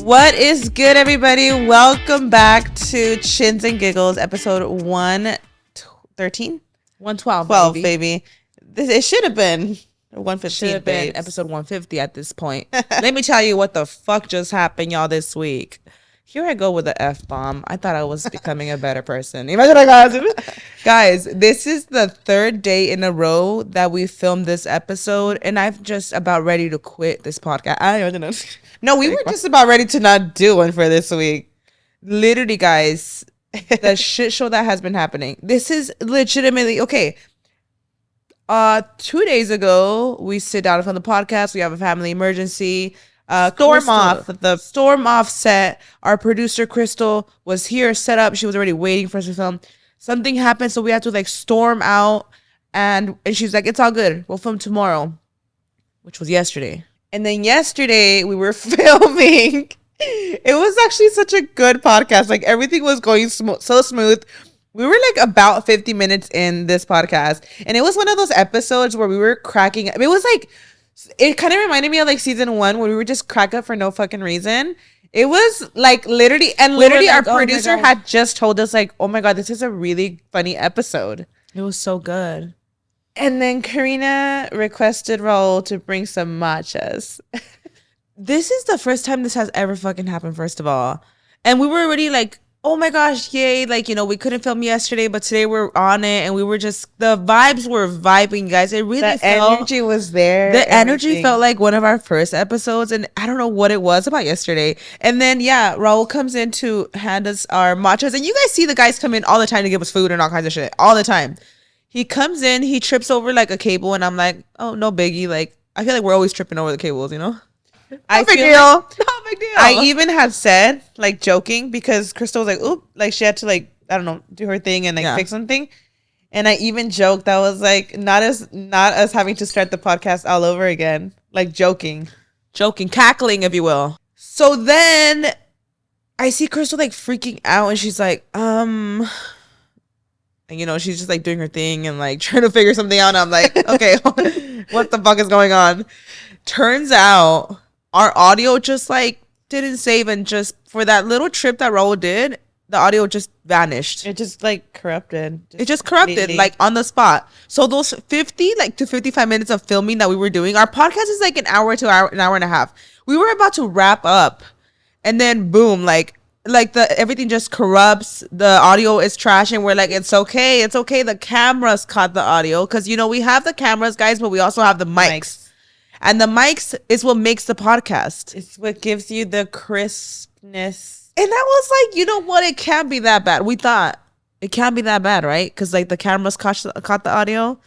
What is good, everybody? Welcome back to Chins and Giggles, episode 113? 112, 12, baby. It should have been 115, should have been episode 150 at this point. Let me tell you what the fuck just happened, y'all, this week. Here I go with the F-bomb. I thought I was becoming a better person. Imagine guys, this is the third day in a row that we filmed this episode, and I'm just about ready to quit this podcast. I don't know. No, we were just about ready to not do one for this week. Literally, guys, the shit show that has been happening. This is legitimately okay. 2 days ago, we sit down from the podcast. We have a family emergency. Storm off set. Our producer Crystal was here, set up. She was already waiting for us to film. Something happened, so we had to like storm out, and she's like, "It's all good. We'll film tomorrow," which was yesterday. And then yesterday we were filming. It was actually such a good podcast. Like everything was going so smooth. We were like about 50 minutes in this podcast, and it was one of those episodes where we were cracking. It was like, it kind of reminded me of like season 1 when we were just crack up for no fucking reason. It was like literally like, our producer had just told us like, oh my God, this is a really funny episode. It was so good. And then Karina requested Raul to bring some matchas. This is the first time this has ever fucking happened, first of all. And we were already like, oh my gosh, yay. Like, you know, we couldn't film yesterday, but today we're on it. And we were just, the vibes were vibing, guys. It really the energy was there. The energy felt like one of our first episodes. And I don't know what it was about yesterday. And then, yeah, Raul comes in to hand us our matchas. And you guys see the guys come in all the time to give us food and all kinds of shit. All the time. He comes in, he trips over like a cable. And I'm like, oh, no biggie. Like, I feel like we're always tripping over the cables, you know? No big deal. I even had said, like, joking, because Crystal was like, oop, like she had to like, I don't know, do her thing and like fix something. And I even joked that was like not us having to start the podcast all over again. Like joking, cackling, if you will. So then I see Crystal like freaking out, and she's like, and you know, she's just like doing her thing and like trying to figure something out. And I'm like, okay, what the fuck is going on? Turns out our audio just like didn't save, and just for that little trip that Raul did, the audio just vanished. It just like corrupted. It just corrupted like on the spot. So those 50 like to 55 minutes of filming that we were doing, our podcast is like an hour and a half. We were about to wrap up, and then boom, like everything just corrupts. The audio is trash, and we're like, it's okay. The cameras caught the audio, because you know we have the cameras, guys, but we also have the mics. And the mics is what makes the podcast. It's what gives you the crispness. And that was like, you know what? It can't be that bad. We thought it can't be that bad, right? Because like the cameras caught the audio.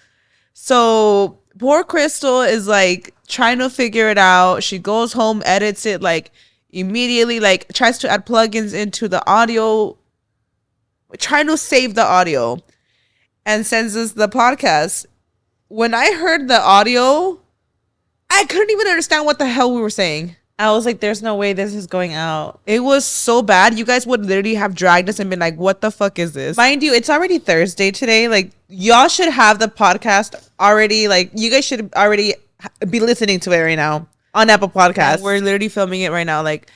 So poor Crystal is like trying to figure it out. She goes home, edits it like immediately, like tries to add plugins into the audio, trying to save the audio, and sends us the podcast. When I heard the audio, I couldn't even understand what the hell we were saying. I was like, there's no way this is going out. It was so bad. You guys would literally have dragged us and been like, what the fuck is this? Mind you, it's already Thursday today. Like, y'all should have the podcast already. Like, you guys should already be listening to it right now on Apple Podcasts. And we're literally filming it right now. Like,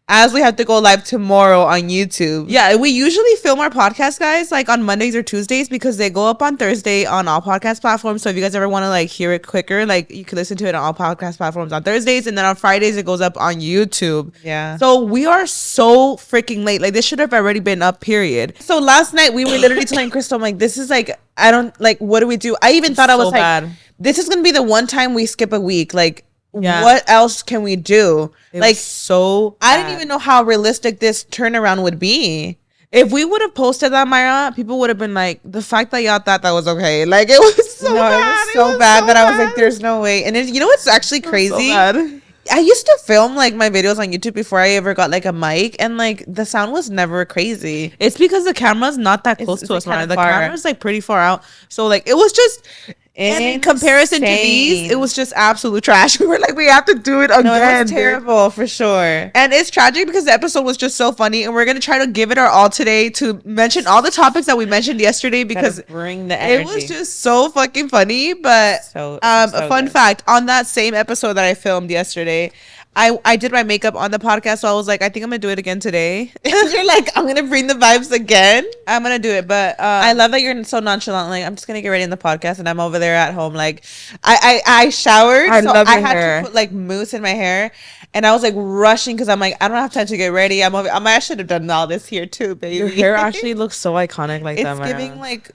as we have to go live tomorrow on YouTube. Yeah, we usually film our podcast, guys, like on Mondays or Tuesdays, because they go up on Thursday on all podcast platforms. So if you guys ever want to like hear it quicker, like you can listen to it on all podcast platforms on Thursdays, and then on Fridays it goes up on YouTube. Yeah. So we are so freaking late. Like this should have already been up, period. So last night we were literally telling Crystal, I'm like, this is like, I don't like, what do we do? I even thought I was like, this is gonna be the one time we skip a week. Like, yeah. What else can we do? It like so bad. I didn't even know how realistic this turnaround would be. If we would have posted that, Myra, people would have been like, the fact that y'all thought that was okay. Like it was so bad. It was so bad that I was like, there's no way. And you know what's actually crazy? I used to film like my videos on YouTube before I ever got like a mic, and like the sound was never crazy. It's because the camera's not that close to us, Myra. The camera's like pretty far out. So like it was just And in comparison to these, it was just absolute trash. We were like, we have to do it again. No, it was terrible for sure. And it's tragic because the episode was just so funny, and we're gonna try to give it our all today to mention all the topics that we mentioned yesterday because bring the energy. It was just so fucking funny. But so fun fact, on that same episode that I filmed yesterday, I did my makeup on the podcast, so I was like, I think I'm gonna do it again today. You're like, I'm gonna bring the vibes again. I'm gonna do it, but I love that you're so nonchalant. Like, I'm just gonna get ready in the podcast, and I'm over there at home. Like, I showered. I love I your had hair. to put like mousse in my hair, and I was like rushing because I'm like, I don't have time to get ready. I should have done all this here too, baby. your hair actually looks so iconic like that. It's giving like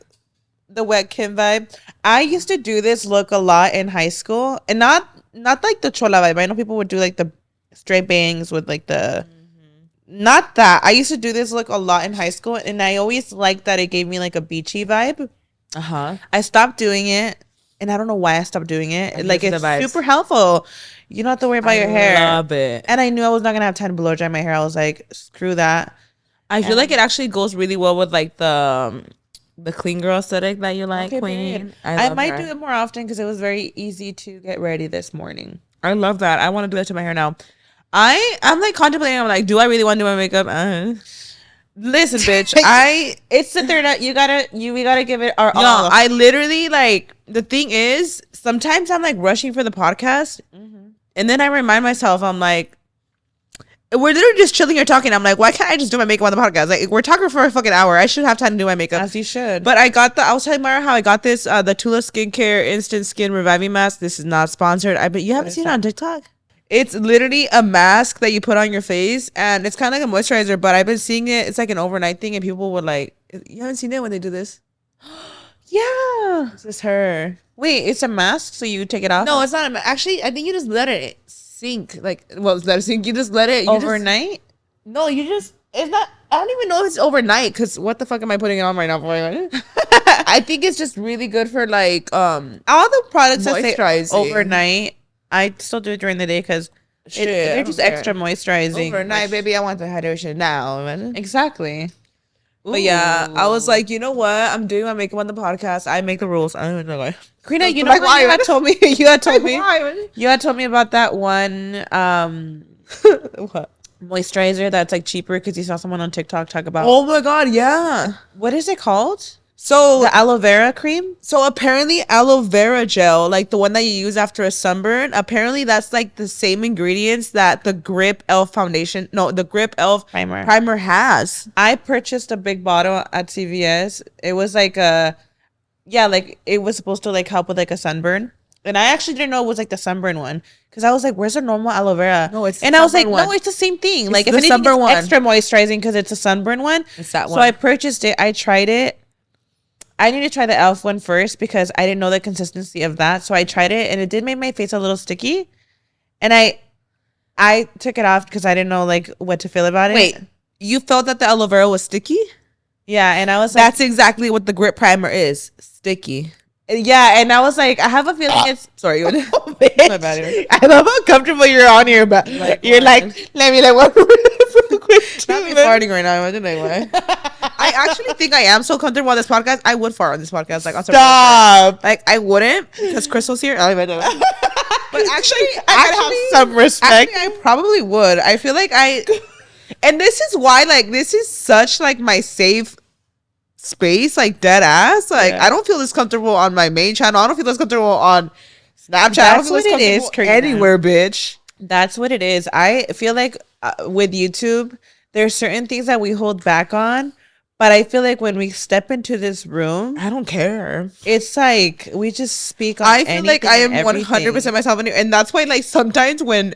the wet Kim vibe. I used to do this look a lot in high school, and not like the chola vibe. I know people would do like the straight bangs with like the not that. I used to do this look a lot in high school, and I always liked that it gave me like a beachy vibe. I stopped doing it, and I don't know why I stopped doing it. Like, it's super helpful. You don't have to worry about your hair. Love it. And I knew I was not gonna have time to blow dry my hair. I was like, screw that. I feel like it actually goes really well with like the clean girl aesthetic that you like, Okay, queen. period. I might do it more often because it was very easy to get ready this morning. I love that. I want to do that to my hair now. I'm like contemplating. I'm like, do I really want to do my makeup? Listen, bitch. It's the third. We gotta give it our all. No, I literally like. The thing is, sometimes I'm like rushing for the podcast, and then I remind myself, I'm like, we're literally just chilling here talking. I'm like, why can't I just do my makeup on the podcast? Like, we're talking for a fucking hour. I should have time to do my makeup. As you should. But I was telling Mara how I got this, the Tula Skincare Instant Skin Reviving Mask. This is not sponsored. But you haven't seen it on TikTok? It's literally a mask that you put on your face, and it's kind of like a moisturizer, but I've been seeing it. It's like an overnight thing, and people would like, you haven't seen it when they do this? Yeah. This is her. Wait, it's a mask, so you take it off? No, it's not. Actually, I think you just let it sink. Like, well, let it sink. You just let it. Overnight? It's not. I don't even know if it's overnight, because what the fuck am I putting it on right now for? I think it's just really good for like all the products that say moisturizing. overnight. I still do it during the day because they're just extra moisturizing. Overnight, baby. I want the hydration now. Exactly. But yeah, I was like, you know what? I'm doing my makeup on the podcast. I make the rules. I don't know why. Karina, you know what you had told me? You had told me about that one What? moisturizer that's like cheaper because you saw someone on TikTok talk about. Oh my god, yeah. What is it called? So The aloe vera cream? So apparently aloe vera gel, like the one that you use after a sunburn, apparently that's like the same ingredients that the Grip Elf the Grip Elf primer has. I purchased a big bottle at CVS. It was like it was supposed to like help with like a sunburn. And I actually didn't know it was like the sunburn one. Because I was like, where's the normal aloe vera? No, it's and I was like, no, it's the same thing. It's like if the anything, sunburn it's one. extra moisturizing because it's a sunburn one. It's that one. So I purchased it. I tried it. I need to try the Elf one first because I didn't know the consistency of that. So I tried it and it did make my face a little sticky. And I took it off because I didn't know like what to feel about it. Wait, you felt that the aloe vera was sticky? Yeah, and I was like, That's exactly what the Grip primer is. Sticky. yeah, and I was like, I have a feeling it's Sorry. My bad. I love how comfortable you're on here, but you're like, let me like what real quick. Not me farting right now. I don't know why. I actually think I am so comfortable on this podcast. I would fart on this podcast. Like, stop. Like, I wouldn't because Crystal's here. But actually, I gotta have some respect. Actually, I probably would. I feel like and this is why, like, this is such like my safe space, like dead ass. Like, I don't feel this comfortable on my main channel. I don't feel this comfortable on Snapchat. That's I don't feel what this it is, comfortable Karina. anywhere, bitch. That's what it is. I feel like with YouTube, there's certain things that we hold back on. But I feel like when we step into this room, I don't care. it's like we just speak on I feel like I am everything. 100% myself in here. And that's why, like, sometimes when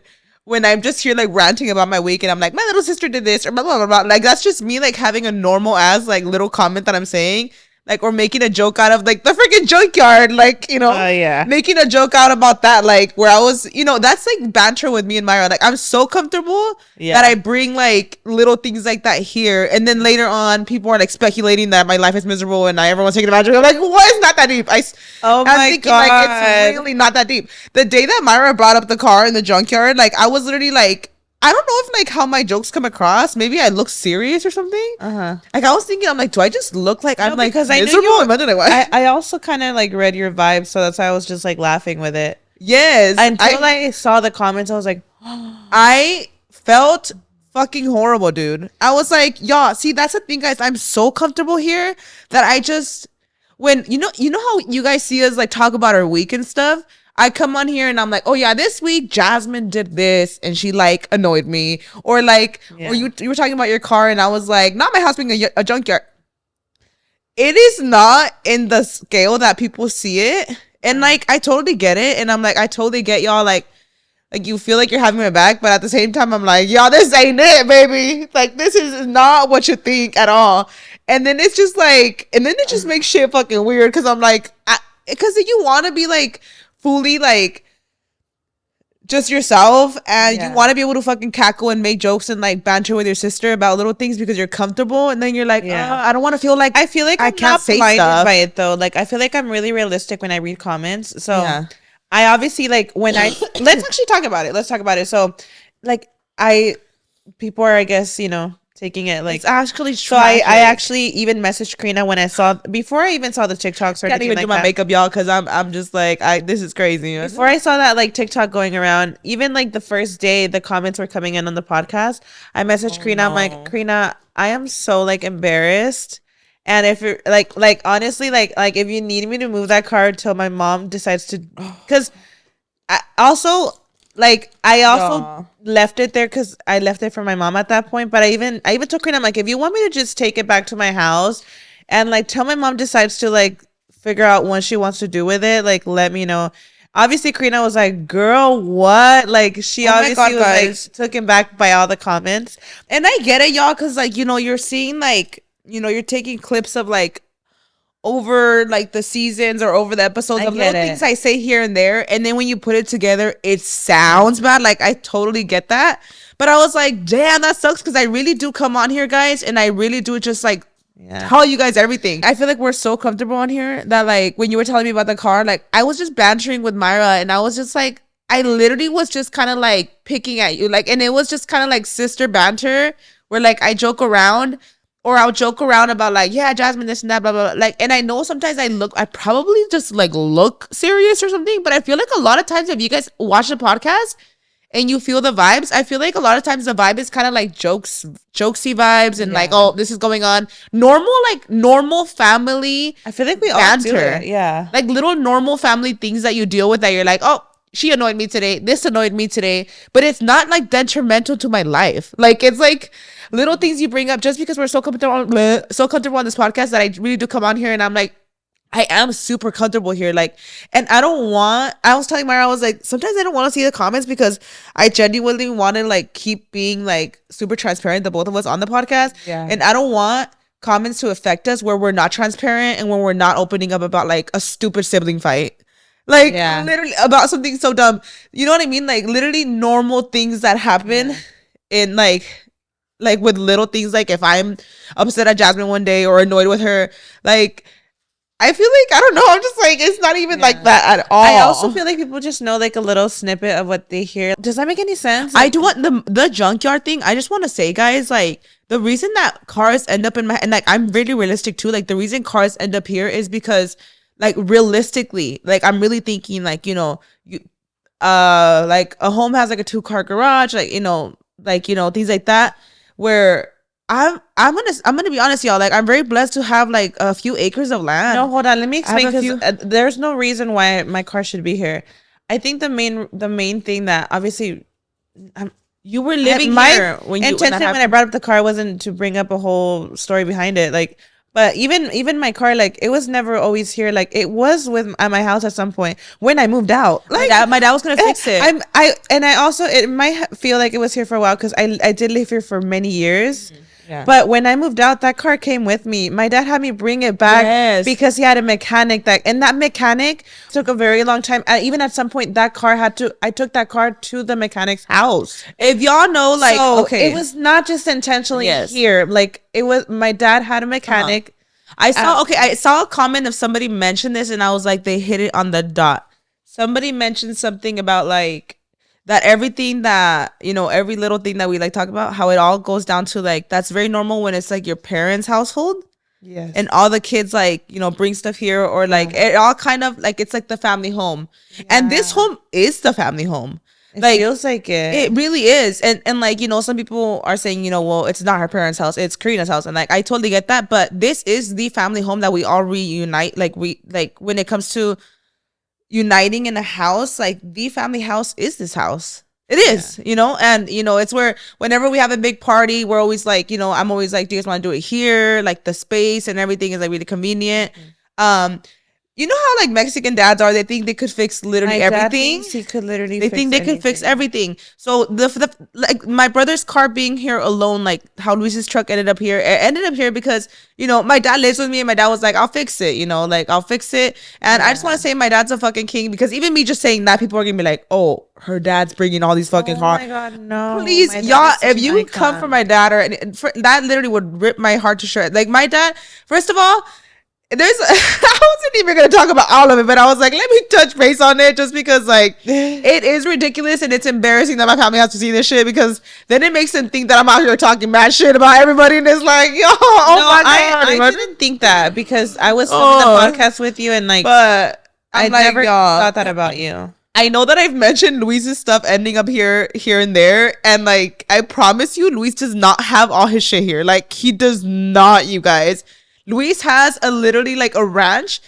I'm just here, like, ranting about my week and I'm like, my little sister did this or blah, blah, blah, blah. Like, that's just me, like, having a normal ass, like, little comment that I'm saying. Like, or making a joke out of, like, the freaking junkyard. Like, you know. Yeah. Making a joke out about that. Like, where I was, you know, that's, like, banter with me and Myra. Like, I'm so comfortable that I bring, like, little things like that here. And then later on, people are, like, speculating that my life is miserable and everyone's taking advantage of me. I'm like, what? It's not that deep. Oh I'm my thinking, God. like, it's really not that deep. The day that Myra brought up the car in the junkyard, like, I was literally like, I don't know if like how my jokes come across. Maybe I look serious or something. Like I was thinking, I'm like, do I just look like I'm like because I knew miserable? you- Imagine why. I also kind of like read your vibe, so that's why I was just like laughing with it. Yes. Until I saw the comments, I was like, I felt fucking horrible, dude. I was like, y'all, see, that's the thing, guys. I'm so comfortable here that I just when you know how you guys see us like talk about our week and stuff. I come on here and I'm like, oh yeah, this week Jasmine did this and she like annoyed me, or like, or you were talking about your car and I was like, not my house being a junkyard. It is not in the scale that people see it, and like I totally get it, and I'm like, I totally get y'all like you feel like you're having my back, but at the same time, I'm like, y'all, this ain't it, baby. Like, this is not what you think at all. And then it's just like, and then it just makes shit fucking weird because I'm like, because you want to be like fully like just yourself, and you want to be able to fucking cackle and make jokes and like banter with your sister about little things because you're comfortable, and then you're like, I don't want to feel like I feel like I can't say blinded by it though. Like I feel like I'm really realistic when I read comments. So I obviously like when I let's actually talk about it. Let's talk about it. So like people are, I guess, you know, taking it like it's actually so I actually even messaged Karina when I saw before I even saw the TikToks or can't even like do my makeup, y'all, because I'm just like this is crazy. Before I saw that like TikTok going around, even like the first day the comments were coming in on the podcast, I messaged Karina. I'm like, Karina, I am so like embarrassed. And if you're like honestly, like if you need me to move that car till my mom decides to, because I also left it there because I left it for my mom at that point. But I even told Karina, I'm like, if you want me to just take it back to my house and like till my mom decides to like figure out what she wants to do with it, like let me know. Obviously, Karina was like, "Girl, what?" Like she obviously was like taken back by all the comments, and I get it, y'all, because like you're seeing like you're taking clips of like over like the seasons or over the episodes of little things I say here and there, and then when you put it together, it sounds bad. Like I totally get that, but I was like, damn, that sucks because I really do come on here, guys, and I really do just like tell you guys everything. I feel like we're so comfortable on here that like when you were telling me about the car, like I was just bantering with Myra, and I was just like, I literally was just kind of like picking at you, like, and it was just kind of like sister banter where like I joke around. Or I'll joke around about like, yeah, Jasmine, this and that, blah, blah, blah. Like, and I know sometimes I probably just like look serious or something, but I feel like a lot of times if you guys watch the podcast and you feel the vibes, I feel like a lot of times the vibe is kind of like jokesy vibes and like, oh, this is going on. Normal family. I feel like we banter. all do it. Yeah. Like little normal family things that you deal with that you're like, oh, she annoyed me today. This annoyed me today. But it's not like detrimental to my life. Like it's like little things you bring up just because we're so comfortable on this podcast that I really do come on here and I'm like, I am super comfortable here. Like, and I was telling Myra, I was like, sometimes I don't want to see the comments because I genuinely want to like keep being like super transparent, the both of us on the podcast. Yeah. And I don't want comments to affect us where we're not transparent and when we're not opening up about like a stupid sibling fight. Like literally about something so dumb. You know what I mean? Like literally normal things that happen in like with little things. Like if I'm upset at Jasmine one day or annoyed with her, like I feel like, I don't know, I'm just like, it's not even like that at all. I also feel like people just know like a little snippet of what they hear. Does that make any sense? Like, I do want the junkyard thing. I just want to say, guys, like the reason that cars end up in my, and like I'm really realistic too, like the reason cars end up here is because like realistically, like I'm really thinking like, you know, like a home has like a 2-car garage, like, you know, things like that, where I'm gonna be honest, y'all. Like I'm very blessed to have like a few acres of land. No, hold on. Let me explain, because there's no reason why my car should be here. I think the main thing that obviously you were living here when I brought up the car wasn't to bring up a whole story behind it. Like, but even my car, like it was never always here. Like it was at my house at some point when I moved out. Like my dad was gonna fix it. I also, it might feel like it was here for a while because I did live here for many years. Mm-hmm. Yeah. But when I moved out, that car came with me. My dad had me bring it back because he had a mechanic and that mechanic took a very long time. Even at some point, I took that car to the mechanic's house. If y'all know, like, so, okay, it was not just intentionally here. Like it was, my dad had a mechanic. I saw a comment of somebody mentioned this and I was like, they hit it on the dot. Somebody mentioned something about like, that everything that, you know, every little thing that we like talk about, how it all goes down to like, that's very normal when it's like your parents' household. Yes. And all the kids like, you know, bring stuff here or like it all kind of like, it's like the family home. Yeah. And this home is the family home. It feels like it. It really is. And like, you know, some people are saying, you know, well, it's not her parents' house, it's Karina's house. And like, I totally get that. But this is the family home that we all reunite. Like when it comes to, uniting in a house, like the family house is this house. It is, you know, and you know, it's where whenever we have a big party, we're always like, you know, I'm always like, do you guys want to do it here? Like the space and everything is like really convenient. You know how like Mexican dads are? They think they could fix literally My dad everything. thinks he could literally. They think they could fix everything. So the like my brother's car being here alone, like how Luis's truck ended up here, it ended up here because you know my dad lives with me and my dad was like, I'll fix it, you know, like I'll fix it. And I just want to say my dad's a fucking king because even me just saying that, people are gonna be like, oh, her dad's bringing all these fucking cars. Oh my god, no! Please, My dad y'all, is such if an you come icon. from my dad that literally would rip my heart to shreds. Like my dad, first of all, there's I wasn't even gonna talk about all of it, but I was like, let me touch base on it just because like it is ridiculous and it's embarrassing that my family has to see this shit because then it makes them think that I'm out here talking mad shit about everybody and it's like, yo, oh No, my god. I didn't think that because I was filming the podcast with you and like, But I I'm like, never y'all, thought that about you. I know that I've mentioned Luis's stuff ending up here and there, and like I promise you, Luis does not have all his shit here. Like he does not, you guys. Luis has a literally like a ranch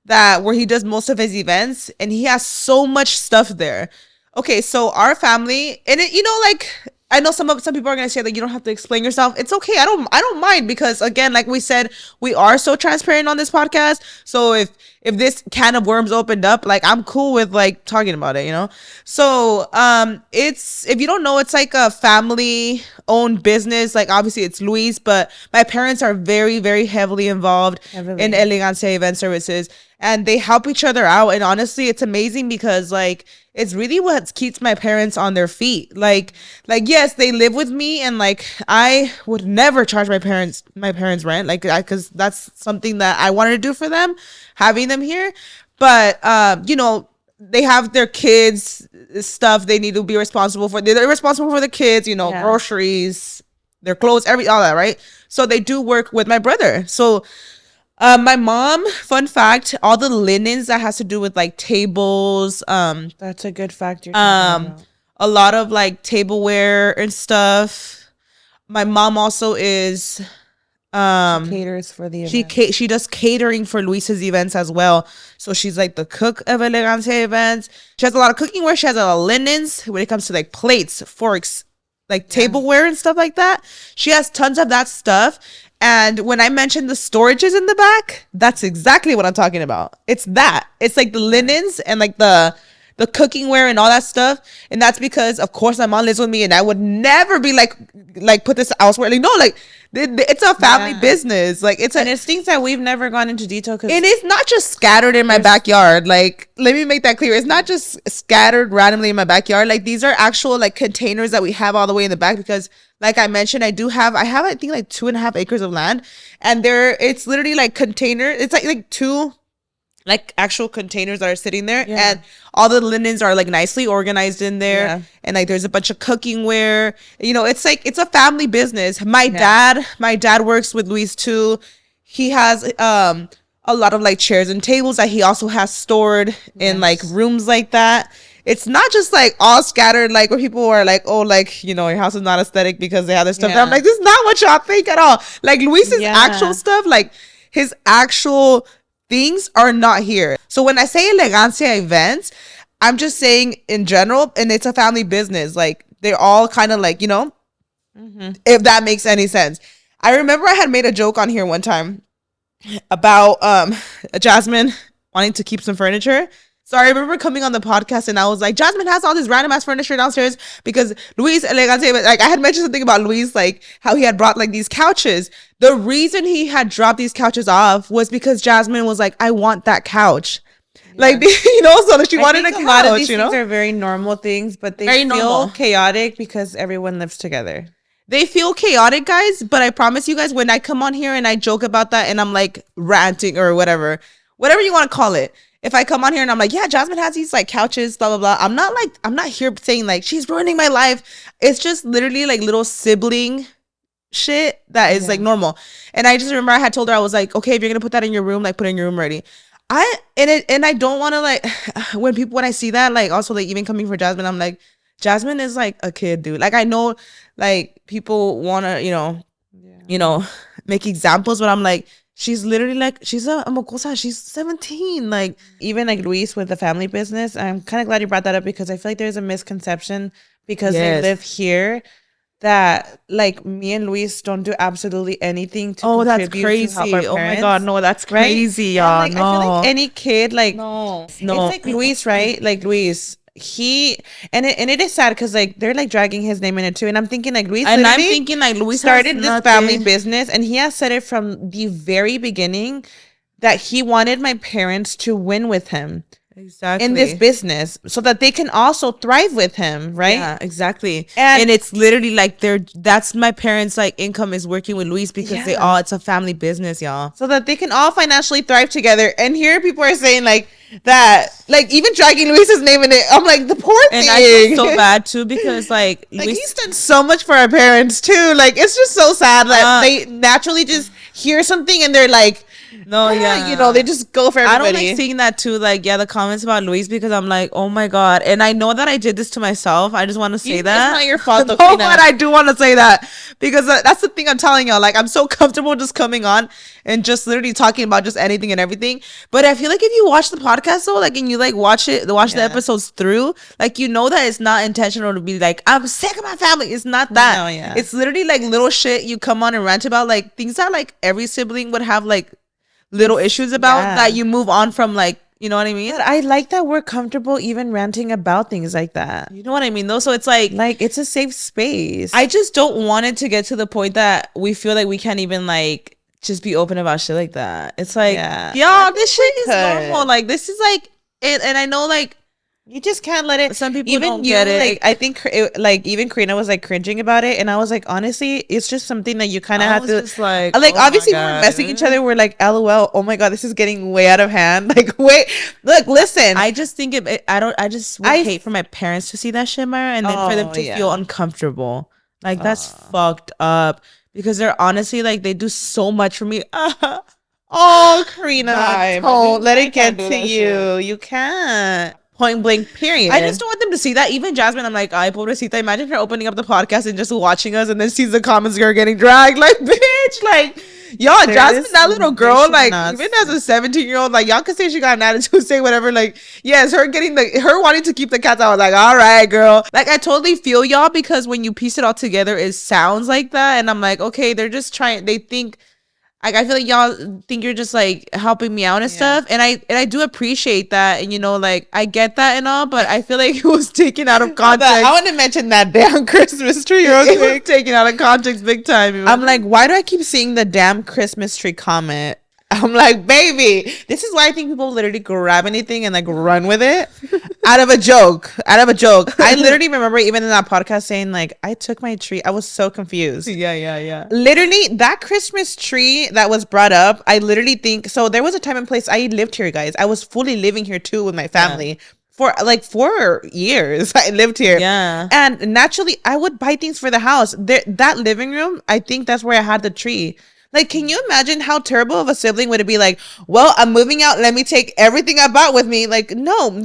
that where he does most of his events, and he has so much stuff there. Okay, so our family, and it, you know, like I know some people are gonna say like you don't have to explain yourself. It's okay. I don't mind because again, like we said, we are so transparent on this podcast. So if this can of worms opened up, like I'm cool with like talking about it, you know. So it's, if you don't know, it's like a family owned business. Like obviously it's Luis, but my parents are very very heavily involved in Elegancia Event Services, and they help each other out. And honestly, it's amazing because like it's really what keeps my parents on their feet. Like yes, they live with me, and like I would never charge my parents rent, like because that's something that I wanted to do for them, having them here. But you know, they have their kids stuff they need to be responsible for. They're responsible for the kids, you know, groceries, their clothes, all that, right? So they do work with my brother. So my mom, fun fact, all the linens that has to do with like tables, That's a good fact you're talking about. a lot of like tableware and stuff. My mom also is Caters for the event. she does catering for Luis's events as well. So she's like the cook of Elegancia events. She has a lot of cooking ware. She has a lot of linens when it comes to like plates, forks, like tableware and stuff like that. She has tons of that stuff. And when I mentioned the storages in the back, that's exactly what I'm talking about. It's that. It's like the linens and like the cooking ware and all that stuff. And that's because of course my mom lives with me and I would never be like put this elsewhere. Like no, like it's a family business. Like it's And it's things that we've never gone into detail because and it's not just scattered in my backyard. Like, let me make that clear. It's not just scattered randomly in my backyard. Like, these are actual like containers that we have all the way in the back because, like I mentioned, I have I think like 2.5 acres of land, and it's literally like container. It's like two like actual containers that are sitting there, and all the linens are like nicely organized in there, and like there's a bunch of cooking ware. You know, it's like it's a family business. My dad works with Luis too. He has a lot of like chairs and tables that he also has stored in like rooms like that. It's not just like all scattered, like where people are like, oh, like, you know, your house is not aesthetic because they have this stuff. And I'm like, this is not what y'all think at all. Like Luis's actual stuff, like his actual things are not here. So when I say Elegancia events, I'm just saying in general, and it's a family business. Like they're all kind of like, you know, if that makes any sense. I remember I had made a joke on here one time about Jasmine wanting to keep some furniture. So I remember coming on the podcast and I was like, Jasmine has all this random ass furniture downstairs because Luis Elegante, like I had mentioned something about Luis, like how he had brought like these couches. The reason he had dropped these couches off was because Jasmine was like, I want that couch. Like, you know, so that she wanted a couch, a lot of these you know? things are very normal things, but they Very feel normal. chaotic because everyone lives together. They feel chaotic, guys, but I promise you guys, when I come on here and I joke about that and I'm like ranting or whatever you want to call it. If I come on here and I'm like, yeah, Jasmine has these like couches, blah, blah, blah. I'm not here saying like, she's ruining my life. It's just literally like little sibling shit that is like normal. And I just remember I had told her, I was like, okay, if you're going to put that in your room, like put it in your room already. And I don't want to like, when I see that, like also like even coming for Jasmine, I'm like, Jasmine is like a kid, dude. Like I know like people want to, you know, make examples, but I'm like, She's literally like, she's a mocosa. She's 17. Like, Even like Luis with the family business, I'm kind of glad you brought that up because I feel like there's a misconception because they Yes. live here that like me and Luis don't do absolutely anything to oh, that's contribute to help our crazy. Oh my parents. God. No, that's Right? crazy, And y'all. like I feel like No. any kid, like No. it's No. like Luis, right? Like Luis, he and it is sad because like they're like dragging his name in it too. And I'm thinking like Luis And I'm literally thinking like Luis started has this family nothing. business and he has said it from the very beginning that he wanted my parents to win with him Exactly. in this business so that they can also thrive with him, right? Yeah, exactly. And- And it's literally like that's my parents' like income is working with Luis because they Yeah. all, it's a family business, y'all. So that they can all financially thrive together. And here people are saying like that, like even dragging Luis's name in it. I'm like, the poor And thing. I feel so bad too because like Like Luis, he's done so much for our parents too. Like it's just so sad that Uh, they naturally just hear something and they're like, no, you know, they just go for I everybody. don't like seeing that too. Like, yeah, the comments about Luis because I'm like, oh my God. And I know that I did this to myself. I just want to say that. It's not your fault, though, No, Trina. but I do want to say that because that's the thing I'm telling y'all. Like, I'm so comfortable just coming on and just literally talking about just anything and everything. But I feel like if you watch the podcast though, like, and you like watch the Yeah. episodes through, like, you know that it's not intentional to be like, I'm sick of my family. It's not that. No, yeah. It's literally like little shit you come on and rant about, like things that like every sibling would have like little issues about Yeah. that you move on from, like, you know what I mean? But I like that we're comfortable even ranting about things like that. You know what I mean though? So it's like Like it's a safe space. I just don't want it to get to the point that we feel like we can't even like just be open about shit like that. It's like, Yeah. y'all, this shit is could. normal. Like this is like it, and I know like you just can't let it. some people Even don't you, get it. like I think like even Karina was like cringing about it, and I was like, honestly, it's just something that you kind of I have was to just like, like. oh my Obviously, we were God. messing each other. We're like, LOL. Oh my God, this is getting way out of hand. Like, wait, look, listen. I just think I just would I- hate for my parents to see that shit, Myra, and then for them Oh, to yeah. feel uncomfortable. Like that's fucked up because they're honestly like they do so much for me. Oh, Karina, Time. don't let I it get can't do to that you. You can't. Point blank. Period. I just don't want them to see that. Even Jasmine, I'm like, ay, pobrecita. Imagine her opening up the podcast and just watching us and then sees the comments girl getting dragged. Like, bitch, like, y'all, There Jasmine, is- that little they girl, should like, not even as a 17-year-old, like, y'all can say she got an attitude, say whatever. Like, yes, her wanting to keep the cats out. I was like, all right, girl. Like, I totally feel y'all because when you piece it all together, it sounds like that. And I'm like, okay, they're just trying, they think, like, I feel like y'all think you're just like helping me out and stuff, and I do appreciate that, and you know, like I get that and all, but I feel like it was taken out of context. I want to mention that damn Christmas tree. Real It was quick. taken out of context big time. I'm like, why do I keep seeing the damn Christmas tree comment? I'm like, baby, this is why I think people literally grab anything and like run with it out of a joke. Out of a joke. I literally remember even in that podcast saying like, I took my tree. I was so confused. yeah. Literally, that Christmas tree that was brought up, I literally think so. There was a time and place I lived here, guys. I was fully living here too with my family. For like 4 years, I lived here. Yeah. And naturally, I would buy things for the house. That living room, I think that's where I had the tree. Like, can you imagine how terrible of a sibling would it be? Like, well, I'm moving out. Let me take everything I bought with me. Like, no,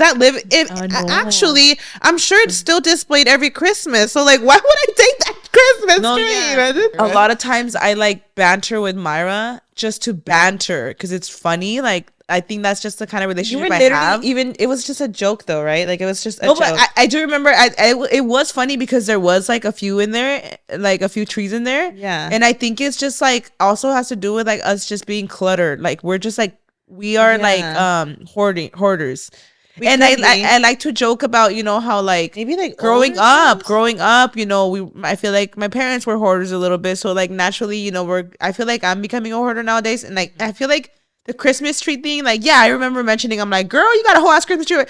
actually, I'm sure it's still displayed every Christmas. So, like, why would I take that Christmas tree? A lot of times I like banter with Myra just to banter because it's funny. Like, I think that's just the kind of You relationship were I literally have. even. It was just a joke, though, right? Like, it was just a No, joke. but I do remember it was funny because there was like a few in there, like a few trees in there. Yeah. And I think it's just like also has to do with like us just being cluttered. Like we're just like we are like hoarders. And I like to joke about, you know, how like Maybe like growing older up, you know, I feel like my parents were hoarders a little bit. So like naturally, you know, I feel like I'm becoming a hoarder nowadays. And like I feel like the Christmas tree thing, like, yeah, I remember mentioning, I'm like, girl, you got a whole ass Christmas tree.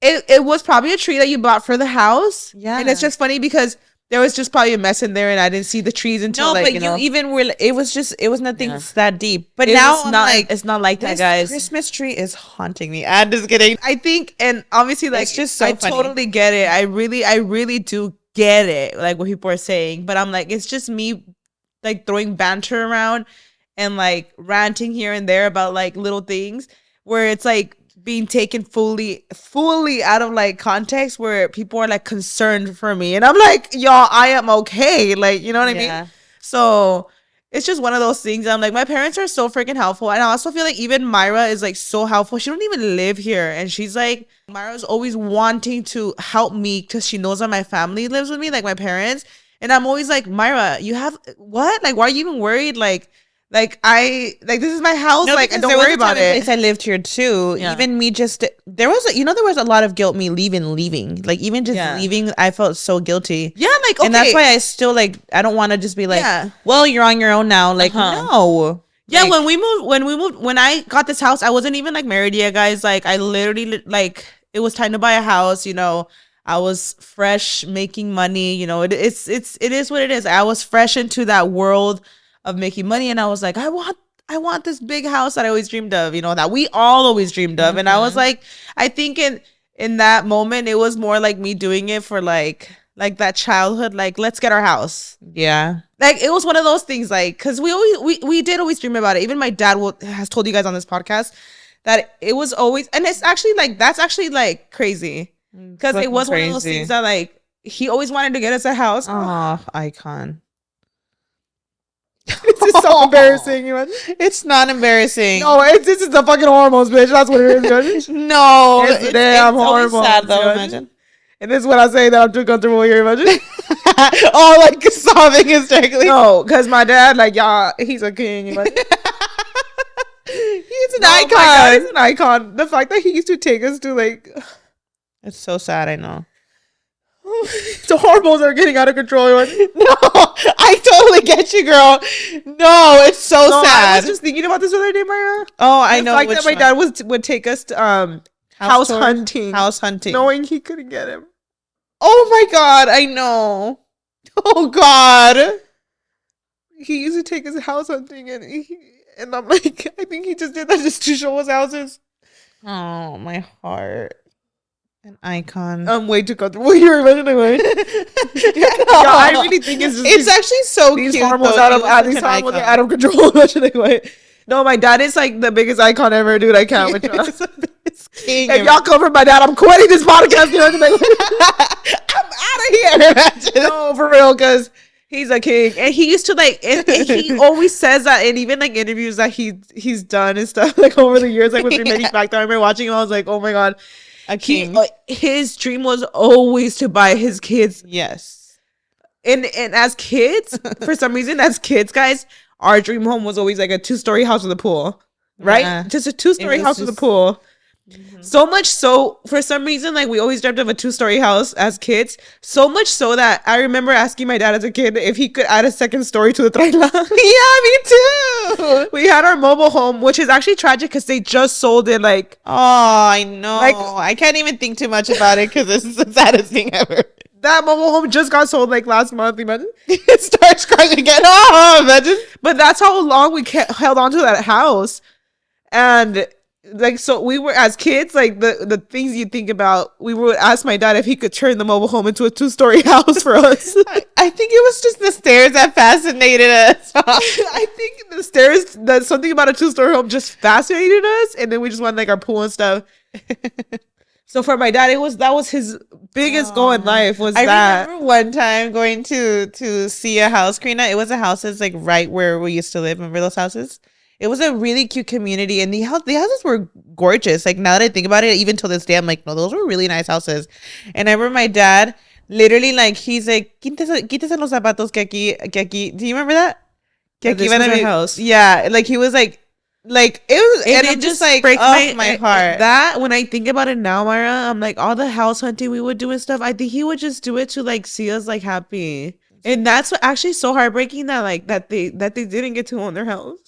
It was probably a tree that you bought for the house. Yeah. And it's just funny because there was just probably a mess in there and I didn't see the trees until No, like, but you know. even were. It was nothing that deep. But It now was I'm not like, it's not like that, this guys. Christmas tree is haunting me. I'm just kidding. I think, and obviously, like, It's just so I funny. totally get it. I really do get it, like what people are saying. But I'm like, it's just me, like throwing banter around and like ranting here and there about like little things where it's like being taken fully out of like context where people are like concerned for me, and I'm like, y'all, I am okay. Like, you know what I Yeah. mean? So it's just one of those things. I'm like, my parents are so freaking helpful. And I also feel like even Myra is like so helpful. She don't even live here. And she's like, Myra's always wanting to help me because she knows that my family lives with me, like my parents. And I'm always like, Myra, you have what? Like, why are you even worried? This is my house. No, like, because don't there was worry a time about and it. place I lived here too. Yeah. Even me just there was a lot of guilt me leaving. Like even just leaving, I felt so guilty. Yeah, like okay. And that's why I still like I don't want to just be like, well, you're on your own now. Like no. Yeah, Like, when I got this house, I wasn't even like married yet, guys. Like I literally like it was time to buy a house, you know. I was fresh making money, you know. It is what it is. I was fresh into that world of making money, and I was like, I want this big house that I always dreamed of, you know, that we all always dreamed of. And I was like, I think in that moment it was more like me doing it for like that childhood, like let's get our house. Yeah. Like it was one of those things, like because we did always dream about it. Even my dad has told you guys on this podcast that it was always, and it's actually like that's actually like crazy because it was one of those things that like he always wanted to get us a house. Oh, icon. This is so embarrassing. It's not embarrassing. No, this is the fucking hormones, bitch. That's what it is. No, it's damn hormones. Sad though. Imagine. And this is what I say that I'm too comfortable here. Imagine. Oh, like sobbing hysterically. No, because my dad, like y'all, he's a king. He's an icon. God, he's an icon. The fact that he used to take us to like, it's so sad. I know. The hormones are getting out of control. No, I totally get you, girl. No, it's so sad. I was just thinking about this other day, Maya. Oh, I know. The fact that my dad would take us to house hunting, knowing he couldn't get him. Oh my God, I know. Oh God, he used to take us house hunting, and I'm like, I think he just did that just to show us houses. Oh, my heart. An icon. I'm way too comfortable here. Anyway. I really think it's actually so these cute. Hormones are out of control. Anyway. No, my dad is like the biggest icon ever, dude. I can't with you. If y'all come from my dad, I'm quitting this podcast. I'm out of here. No, for real, because he's a king, and he used to like. And he always says that, and even like interviews that he's done and stuff like over the years, like with Remaining Factor. I remember watching him. I was like, oh my God. A king. His dream was always to buy his kids. Yes. And as kids, for some reason, guys, our dream home was always like a 2-story house with a pool. Right? Yeah. Just a 2-story house with a pool. Mm-hmm. So much so, for some reason, like we always dreamt of a 2-story house as kids. So much so that I remember asking my dad as a kid if he could add a second story to the trailer. Yeah, me too. We had our mobile home, which is actually tragic because they just sold it. Like, oh, I know. Like, I can't even think too much about it because this is the saddest thing ever. That mobile home just got sold like last month. Imagine. It starts crying again. Oh, imagine. But that's how long we held on to that house, and. Like, so we were, as kids, like the things you think about, we would ask my dad if he could turn the mobile home into a 2-story house for us. I think it was just the stairs that fascinated us. I think the stairs, that something about a 2-story home just fascinated us, and then we just wanted like our pool and stuff. So for my dad, that was his biggest goal in life. I remember one time going to see a house, Karina. It was a house that's like right where we used to live. Remember those houses? It was a really cute community, and the houses were gorgeous. Like, now that I think about it, even till this day, I'm like, no, those were really nice houses. And I remember my dad literally, like, he's like, quítese los zapatos que aquí. Do you remember that? Que aquí van a mi house. Yeah, like he was like it was, and it just like breaks my heart. That, when I think about it now, Myra, I'm like, all the house hunting we would do and stuff, I think he would just do it to like see us like happy. And that's what actually so heartbreaking that they didn't get to own their house.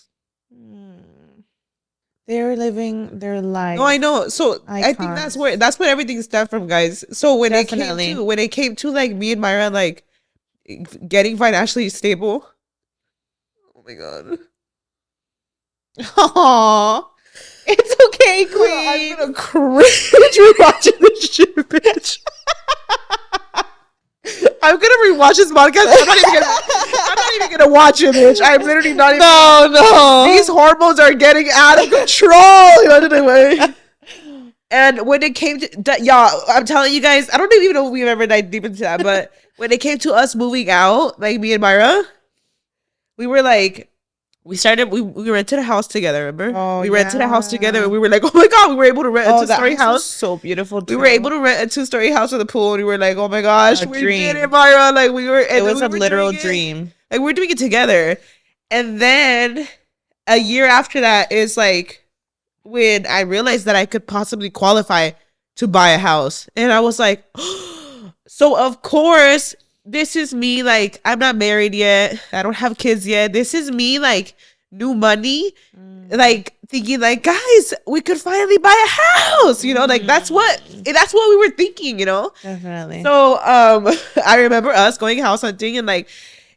They're living their life. No, I know. So icons. I think that's where everything stemmed from, guys. So when it came to like me and Myra like getting financially stable. Oh my God. Aww. It's okay, Queen. I'm gonna cringe watching this shit, bitch. I'm gonna rewatch this podcast. I'm not even gonna watch it, bitch. I'm literally not even. No. These hormones are getting out of control. And when it came to that, y'all, I'm telling you guys, I don't even know if we've ever dived deep into that, but when it came to us moving out, like me and Myra, we were like, we rented a house together, remember? Oh, We rented a house together, yeah. and we were like, oh my god, we were able to rent a Oh, that two-story house was house. so beautiful. We were able to rent a 2-story house with a pool, and we were like, oh my gosh, A we dream. did it, Myra. Like we were, and It was we a were literal doing it. dream. Like we're doing it together. And then a year after that is like when I realized that I could possibly qualify to buy a house. And I was like, so of course, this is me. Like, I'm not married yet. I don't have kids yet. This is me, like, new money. Like thinking like, guys, we could finally buy a house, you know, like that's what we were thinking, you know. Definitely. So I remember us going house hunting, and like,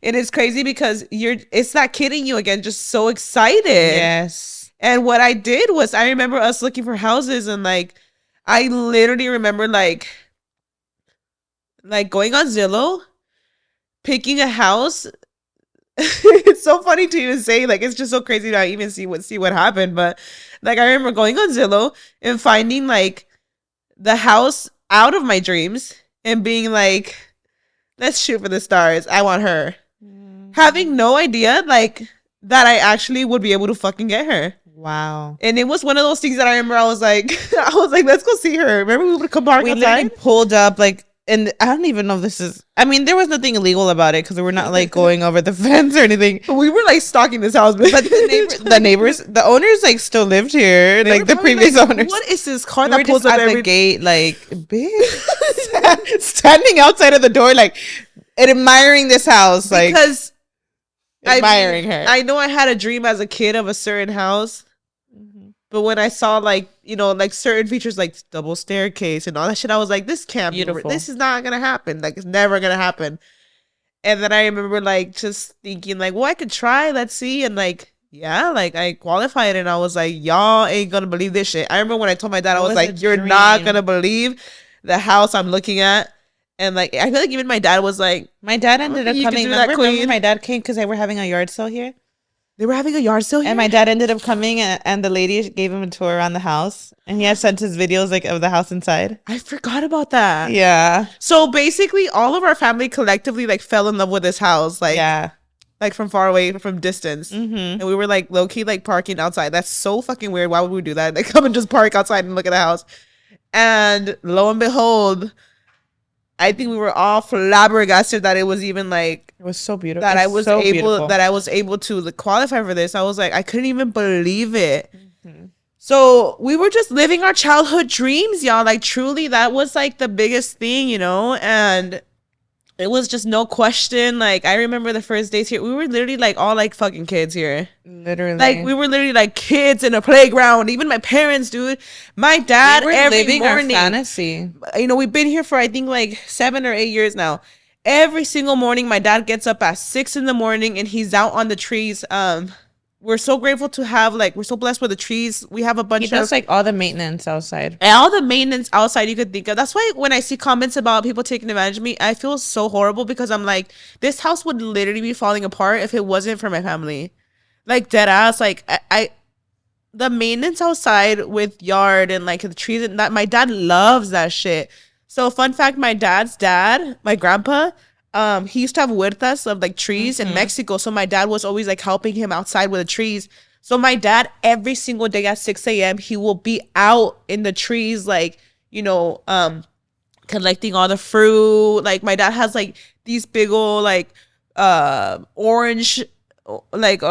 and it's crazy because it's not kidding you again, just so excited. Yes. And what I did was I remember us looking for houses, and like I literally remember like going on Zillow, picking a house. It's so funny to even say, like it's just so crazy to even see what happened. But like I remember going on Zillow and finding like the house out of my dreams and being like, let's shoot for the stars. I want her. Having no idea like that I actually would be able to fucking get her. Wow. And it was one of those things that I remember I was like, let's go see her. Remember we would come park We outside? literally pulled up like, and I don't even know if this is. I mean, there was nothing illegal about it because we're not like going over the fence or anything. We were like stalking this house, But the owners like still lived here, They like were the probably previous like, owners. What is this car We that were pulls just up at the every gate, like bitch, standing outside of the door, like admiring this house, like because admiring her. I know I had a dream as a kid of a certain house, but when I saw like, you know, like certain features like double staircase and all that shit, I was like, this can't Beautiful. be. This is not gonna happen. Like it's never gonna happen. And then I remember like just thinking like, well, I could try. Let's see. And like, yeah, like I qualified, and I was like, y'all ain't gonna believe this shit. I remember when I told my dad, I It was was like, a you're not dream. gonna believe the house I'm looking at. And like, I feel like even my dad was like, My dad ended up you can coming. do that, Remember queen. my dad came because they were having a yard sale here, they were having a yard sale here. and my dad ended up coming, and the lady gave him a tour around the house, and he had sent his videos like of the house inside. I forgot about that. Yeah, So basically, all of our family collectively like fell in love with this house, like yeah. like from far away, from distance, Mm-hmm. and we were like low key like parking outside. That's so fucking weird. Why would we do that? Like come and just park outside and look at the house. And lo and behold, I think we were all flabbergasted that it was even like It was so beautiful. that. It's I was so able beautiful. that I was able to like, qualify for this. I was like, I couldn't even believe it. So we were just living our childhood dreams, y'all. Like truly, that was like the biggest thing, you know. And it was just no question. Like I remember the first days here, we were literally like all like fucking kids here. Literally, Like we were literally like kids in a playground. Even my parents, dude. My dad we were every living morning. our fantasy. You know, we've been here for I think like 7 or 8 years now. Every single morning, my dad gets up at 6 in the morning and he's out on the trees. We're so grateful to have like we're so blessed with the trees. We have a bunch He of does like all the maintenance outside. and all the maintenance outside you could think of. That's why when I see comments about people taking advantage of me, I feel so horrible because I'm like, this house would literally be falling apart if it wasn't for my family. Like dead ass. Like I the maintenance outside with yard and like the trees and that my dad loves that shit. So fun fact, my dad's dad, my grandpa, he used to have huertas of like trees in Mexico. So my dad was always like helping him outside with the trees. So my dad, every single day at 6 a.m., he will be out in the trees, like, you know, collecting all the fruit. Like my dad has like these big old like orange like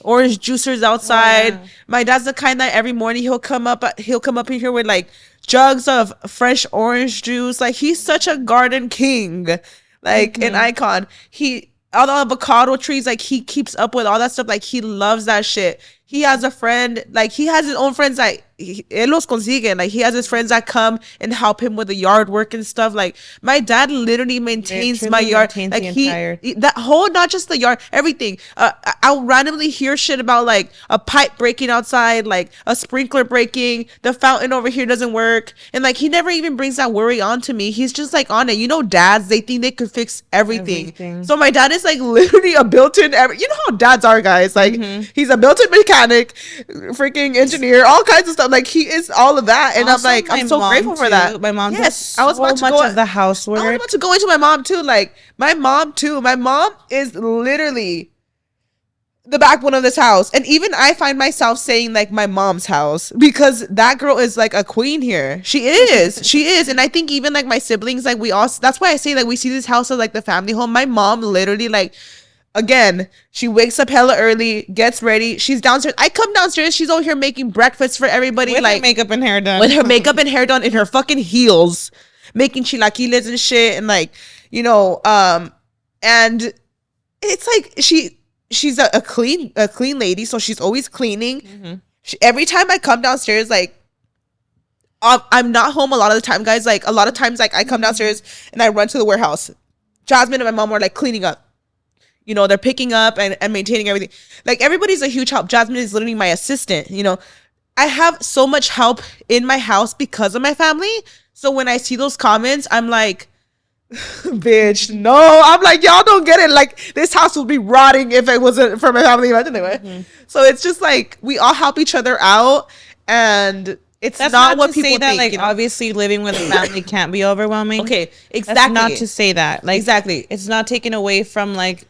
orange juicers outside. Wow. My dad's the kind that every morning he'll come up in here with like jugs of fresh orange juice. Like he's such a garden king, like an icon. All the avocado trees, like he keeps up with all that stuff. Like he loves that shit. He has a friend, like he has his own friends, like él los consigue. Like he has his friends that come and help him with the yard work and stuff. Like my dad literally maintains truly my yard. maintains Like the entire- that whole, not just the yard, everything. I'll randomly hear shit about like a pipe breaking outside, like a sprinkler breaking, the fountain over here doesn't work, and like he never even brings that worry on to me. He's just like on it. You know, dads, they think they could fix everything. So my dad is like literally a built-in. You know how dads are, guys. Like he's a built-in mechanic, freaking engineer, all kinds of stuff. Like he is all of that, and Also, I'm like, my I'm so mom, grateful for too. that. My mom yes, does I was so about to much go of the housework. I was about to go into my mom too. Like my mom too. My mom is literally the backbone of this house. And even I find myself saying like my mom's house, because that girl is like a queen here. She is. She is. And I think even like my siblings, like we all, that's why I say like we see this house as like the family home. My mom literally like, again, she wakes up hella early, gets ready. She's downstairs. I come downstairs. She's over here making breakfast for everybody. With like her makeup and hair done. with her makeup and hair done in her fucking heels, making chilaquiles and shit. And like, you know, and it's like she's a clean lady, so she's always cleaning. Mm-hmm. Every time I come downstairs, like I'm not home a lot of the time, guys. Like a lot of times, like I come downstairs and I run to the warehouse. Jasmine and my mom were like cleaning up. You know, they're picking up and maintaining everything. Like everybody's a huge help. Jasmine is literally my assistant. You know, I have so much help in my house because of my family. So when I see those comments, I'm like, bitch, no. I'm like, y'all don't get it. Like this house would be rotting if it wasn't for my family. But anyway, so it's just like we all help each other out, and it's That's not what to people say that, think. like, You know? obviously living with a family can't be overwhelming. Okay, That's exactly. not to say that. Like, Exactly. it's not taken away from like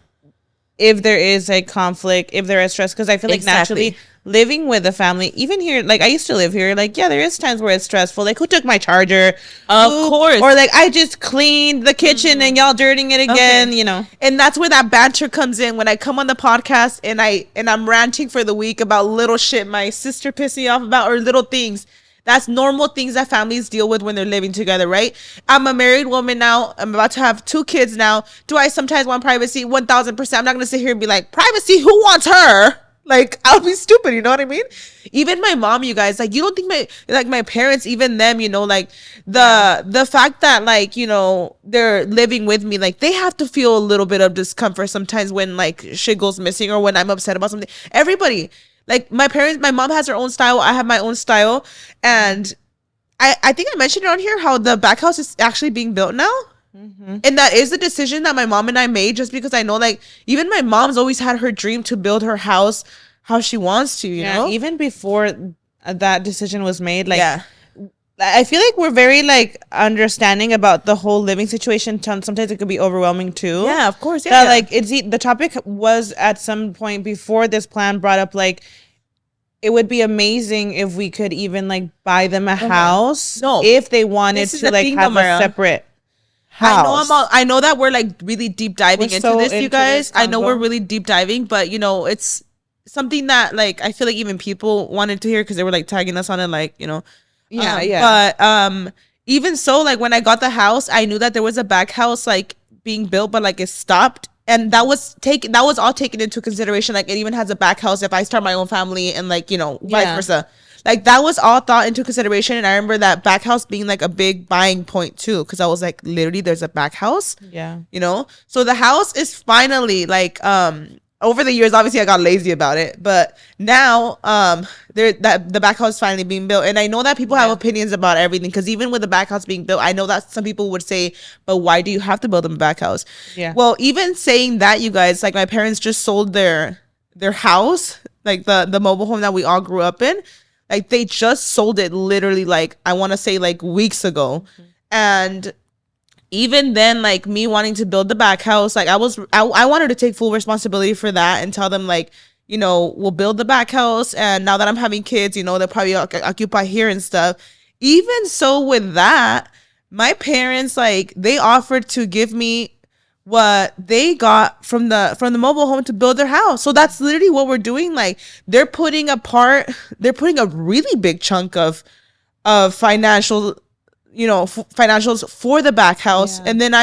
if there is a conflict, if there is stress, because I feel like Exactly. naturally living with a family, even here, like I used to live here, like yeah, there is times where it's stressful. Like who took my charger? Of course. Or like I just cleaned the kitchen and y'all dirtying it again. Okay. You know. And that's where that banter comes in when I come on the podcast and I'm ranting for the week about little shit my sister pissed me off about, or little things. That's normal things that families deal with when they're living together, right? I'm a married woman now. I'm about to have 2 kids now. Do I sometimes want privacy? 1000%. I'm not gonna sit here and be like, privacy, who wants her? Like, I'll be stupid, you know what I mean? Even my mom, you guys, like, you don't think my parents, even them, you know, like the fact that like, you know, they're living with me, like they have to feel a little bit of discomfort sometimes when like shit goes missing or when I'm upset about something. Everybody, like my parents, my mom has her own style. I have my own style. And I think I mentioned it on here how the back house is actually being built now. And that is a decision that my mom and I made, just because I know like even my mom's always had her dream to build her house how she wants to, you know? Even before that decision was made, like Yeah. I feel like we're very like understanding about the whole living situation. Sometimes it could be overwhelming too. Yeah, of course. That, like the topic was at some point before this plan brought up like it would be amazing if we could even like buy them a house. No. If they wanted This is to the like thing, have Tamara. a separate house. I know that we're like really deep diving We're into so this, you into guys. this I know we're convo. really deep diving, but you know, it's something that like I feel like even people wanted to hear because they were like tagging us on it, like, you know. Yeah. But even so, like when I got the house, I knew that there was a back house like being built, but like it stopped. And that was all taken into consideration. Like it even has a back house if I start my own family, and like, you know, vice Yeah. versa. Like that was all thought into consideration. And I remember that back house being like a big buying point too, because I was like, literally, there's a back house. Yeah. You know? So the house is finally like over the years, obviously I got lazy about it, but now the back house is finally being built. And I know that people have opinions about everything, because even with the back house being built, I know that some people would say, but why do you have to build them a back house? Yeah. Well, even saying that, you guys, like my parents just sold their house, like the mobile home that we all grew up in. Like they just sold it literally, like I want to say like weeks ago. And even then, like me wanting to build the back house, like I wanted to take full responsibility for that and tell them like, you know, we'll build the back house. And now that I'm having kids, you know, they'll probably occupy here and stuff. Even so with that, my parents, like they offered to give me what they got from the mobile home to build their house. So that's literally what we're doing. Like they're putting a really big chunk of financial, you know, financials for the back house. Yeah. And then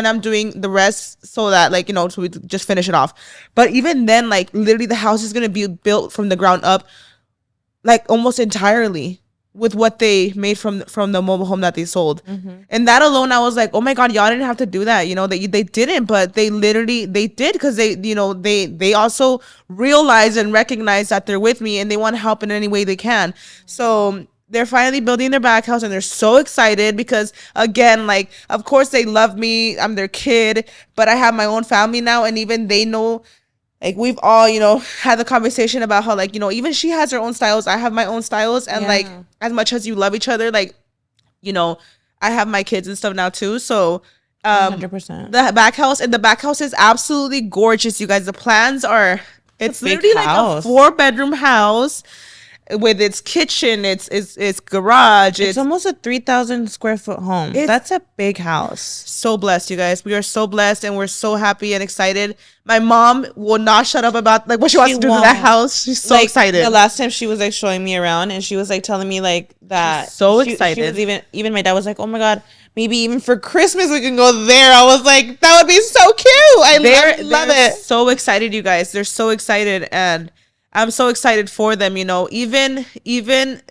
I'm doing the rest so that like, you know, so we just finish it off. But even then, like literally the house is going to be built from the ground up, like almost entirely with what they made from the mobile home that they sold. And that alone, I was like, oh my God, y'all didn't have to do that. You know, they didn't, but they did, because they, you know, they also realize and recognize that they're with me and they want to help in any way they can. So they're finally building their back house and they're so excited because, again, like, of course they love me. I'm their kid, but I have my own family now. And even they know, like, we've all, you know, had the conversation about how, like, you know, even she has her own styles. I have my own styles. And, like, as much as you love each other, like, you know, I have my kids and stuff now, too. So, 100%. the back house is absolutely gorgeous, you guys. The plans are It's big literally like a house. 4-bedroom house with its kitchen, its garage. It's almost a 3,000 square foot home. That's a big house. So blessed, you guys. We are so blessed and we're so happy and excited. My mom will not shut up about like what she wants to do to that house. She's so excited. The last time she was like showing me around and she was like telling me like that. She's so she excited. was even my dad was like, oh my God, maybe even for Christmas we can go there. I was like, that would be so cute. I love it. So excited, you guys. They're so excited and I'm so excited for them, you know, even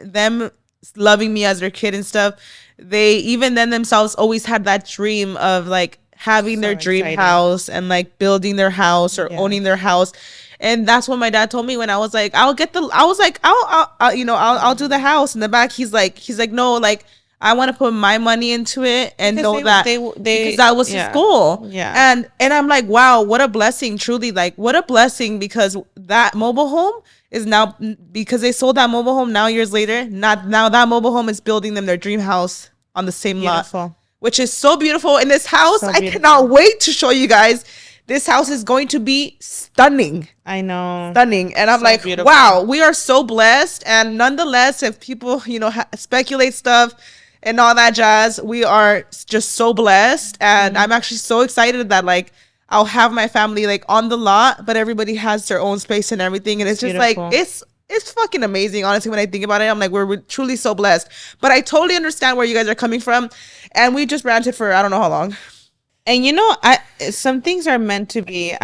them loving me as their kid and stuff. They even then themselves always had that dream of like having their dream house and like building their house or owning their house. And that's what my dad told me when I was like, I'll do the house in the back. He's like, no, like, I want to put my money into it and because because that was his goal. Yeah. And I'm like, wow, what a blessing. Truly, like, what a blessing, because that mobile home is now, because they sold that mobile home now years later, now that mobile home is building them their dream house on the same lot, which is so beautiful. In this house, I cannot wait to show you guys. This house is going to be stunning. I know. Stunning. And I'm like, beautiful. Wow, we are so blessed. And nonetheless, if people, you know, speculate stuff and all that jazz, we are just so blessed. And I'm actually so excited that like I'll have my family like on the lot, but everybody has their own space and everything. And it's just beautiful. Like, it's fucking amazing. Honestly, when I think about it, I'm like, we're truly so blessed. But I totally understand where you guys are coming from. And we just ranted for I don't know how long. And you know, some things are meant to be.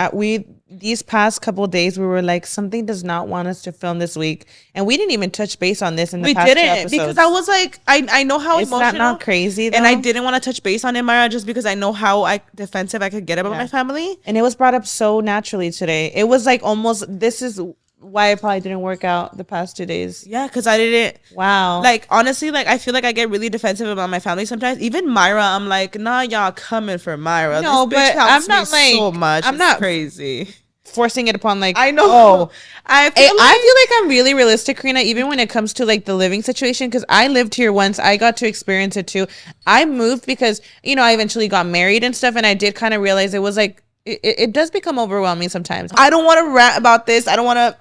These past couple of days, we were like, something does not want us to film this week, and we didn't even touch base on this in the past 2 episodes. Because I was like, I know how emotional. Is that not crazy? Though? And I didn't want to touch base on it, Mara, just because I know how defensive I could get about my family. And it was brought up so naturally today. It was like almost. This is why I probably didn't work out the past 2 days. Yeah, because I didn't. Wow. Like, honestly, like, I feel like I get really defensive about my family sometimes. Even Myra, I'm like, nah, y'all coming for Myra. No, this bitch but I'm not me like so much. I'm not crazy forcing it upon like. I know. Oh, I feel like I'm really realistic, Karina. Even when it comes to like the living situation, because I lived here once, I got to experience it too. I moved because I eventually got married and stuff, and I did kind of realize it was like it does become overwhelming sometimes. I don't want to rant about this. I don't want to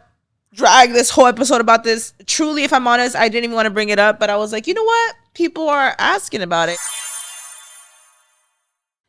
drag this whole episode about this. Truly, if I'm honest, I didn't even want to bring it up, but I was like, you know what? People are asking about it.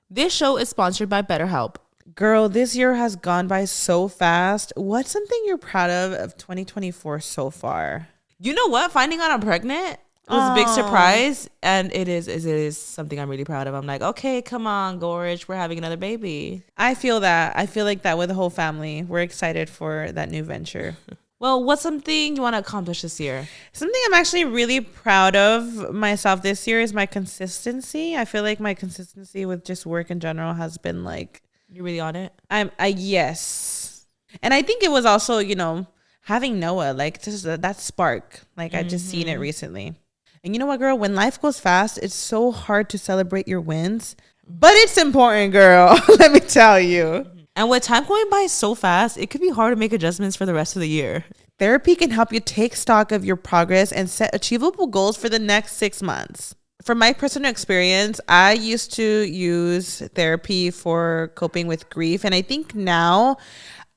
This show is sponsored by BetterHelp. Girl, this year has gone by so fast. What's something you're proud of 2024 so far? You know what? Finding out I'm pregnant was a big surprise, and it is something I'm really proud of. I'm like, okay, come on, Gorge, we're having another baby. I feel that. I feel like that with the whole family. We're excited for that new venture. Well, what's something you want to accomplish this year? Something I'm actually really proud of myself this year is my consistency. I feel like my consistency with just work in general has been like... You're really on it? Yes. And I think it was also, having Noah, like just that spark. Like I just seen it recently. And you know what, girl? When life goes fast, it's so hard to celebrate your wins. But it's important, girl. Let me tell you. And with time going by so fast, it could be hard to make adjustments for the rest of the year. Therapy can help you take stock of your progress and set achievable goals for the next 6 months. From my personal experience, I used to use therapy for coping with grief. And I think now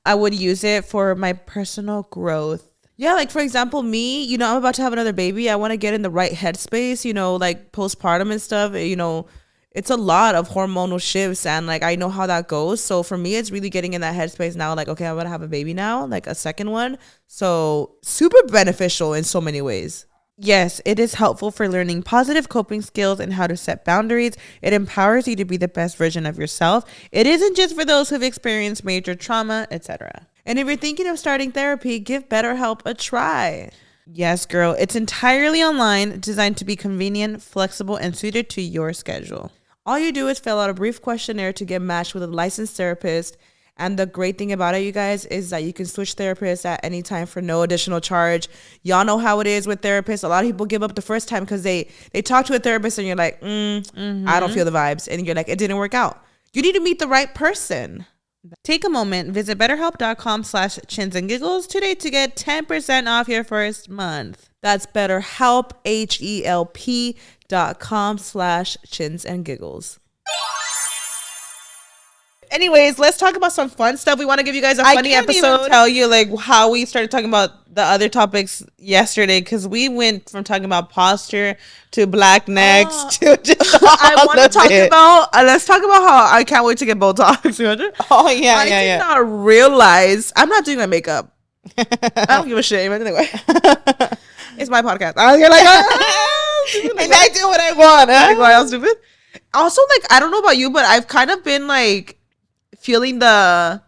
I would use it for my personal growth. Yeah, like for example, me, I'm about to have another baby. I want to get in the right headspace, like postpartum and stuff, It's a lot of hormonal shifts and like I know how that goes. So for me, it's really getting in that headspace now. Like, okay, I'm gonna have a baby now, like a second one. So super beneficial in so many ways. Yes, it is helpful for learning positive coping skills and how to set boundaries. It empowers you to be the best version of yourself. It isn't just for those who've experienced major trauma, etc. And if you're thinking of starting therapy, give BetterHelp a try. Yes, girl. It's entirely online, designed to be convenient, flexible, and suited to your schedule. All you do is fill out a brief questionnaire to get matched with a licensed therapist. And the great thing about it, you guys, is that you can switch therapists at any time for no additional charge. Y'all know how it is with therapists. A lot of people give up the first time because they talk to a therapist and you're like, I don't feel the vibes. And you're like, it didn't work out. You need to meet the right person. Take a moment, visit betterhelp.com/chins and giggles today to get 10% off your first month. That's BetterHelp, HELP.com/chins and giggles. Anyways, let's talk about some fun stuff. We want to give you guys a funny I can't episode. even tell you like how we started talking about the other topics yesterday because we went from talking about posture to black necks to just I want to talk about. Let's talk about how I can't wait to get Botox. Oh yeah, I did not realize I'm not doing my makeup. I don't give a shit. Anyway, it's my podcast. You're like, and I do what I want. Like, why else stupid? Also, like, I don't know about you, but I've kind of been like feeling I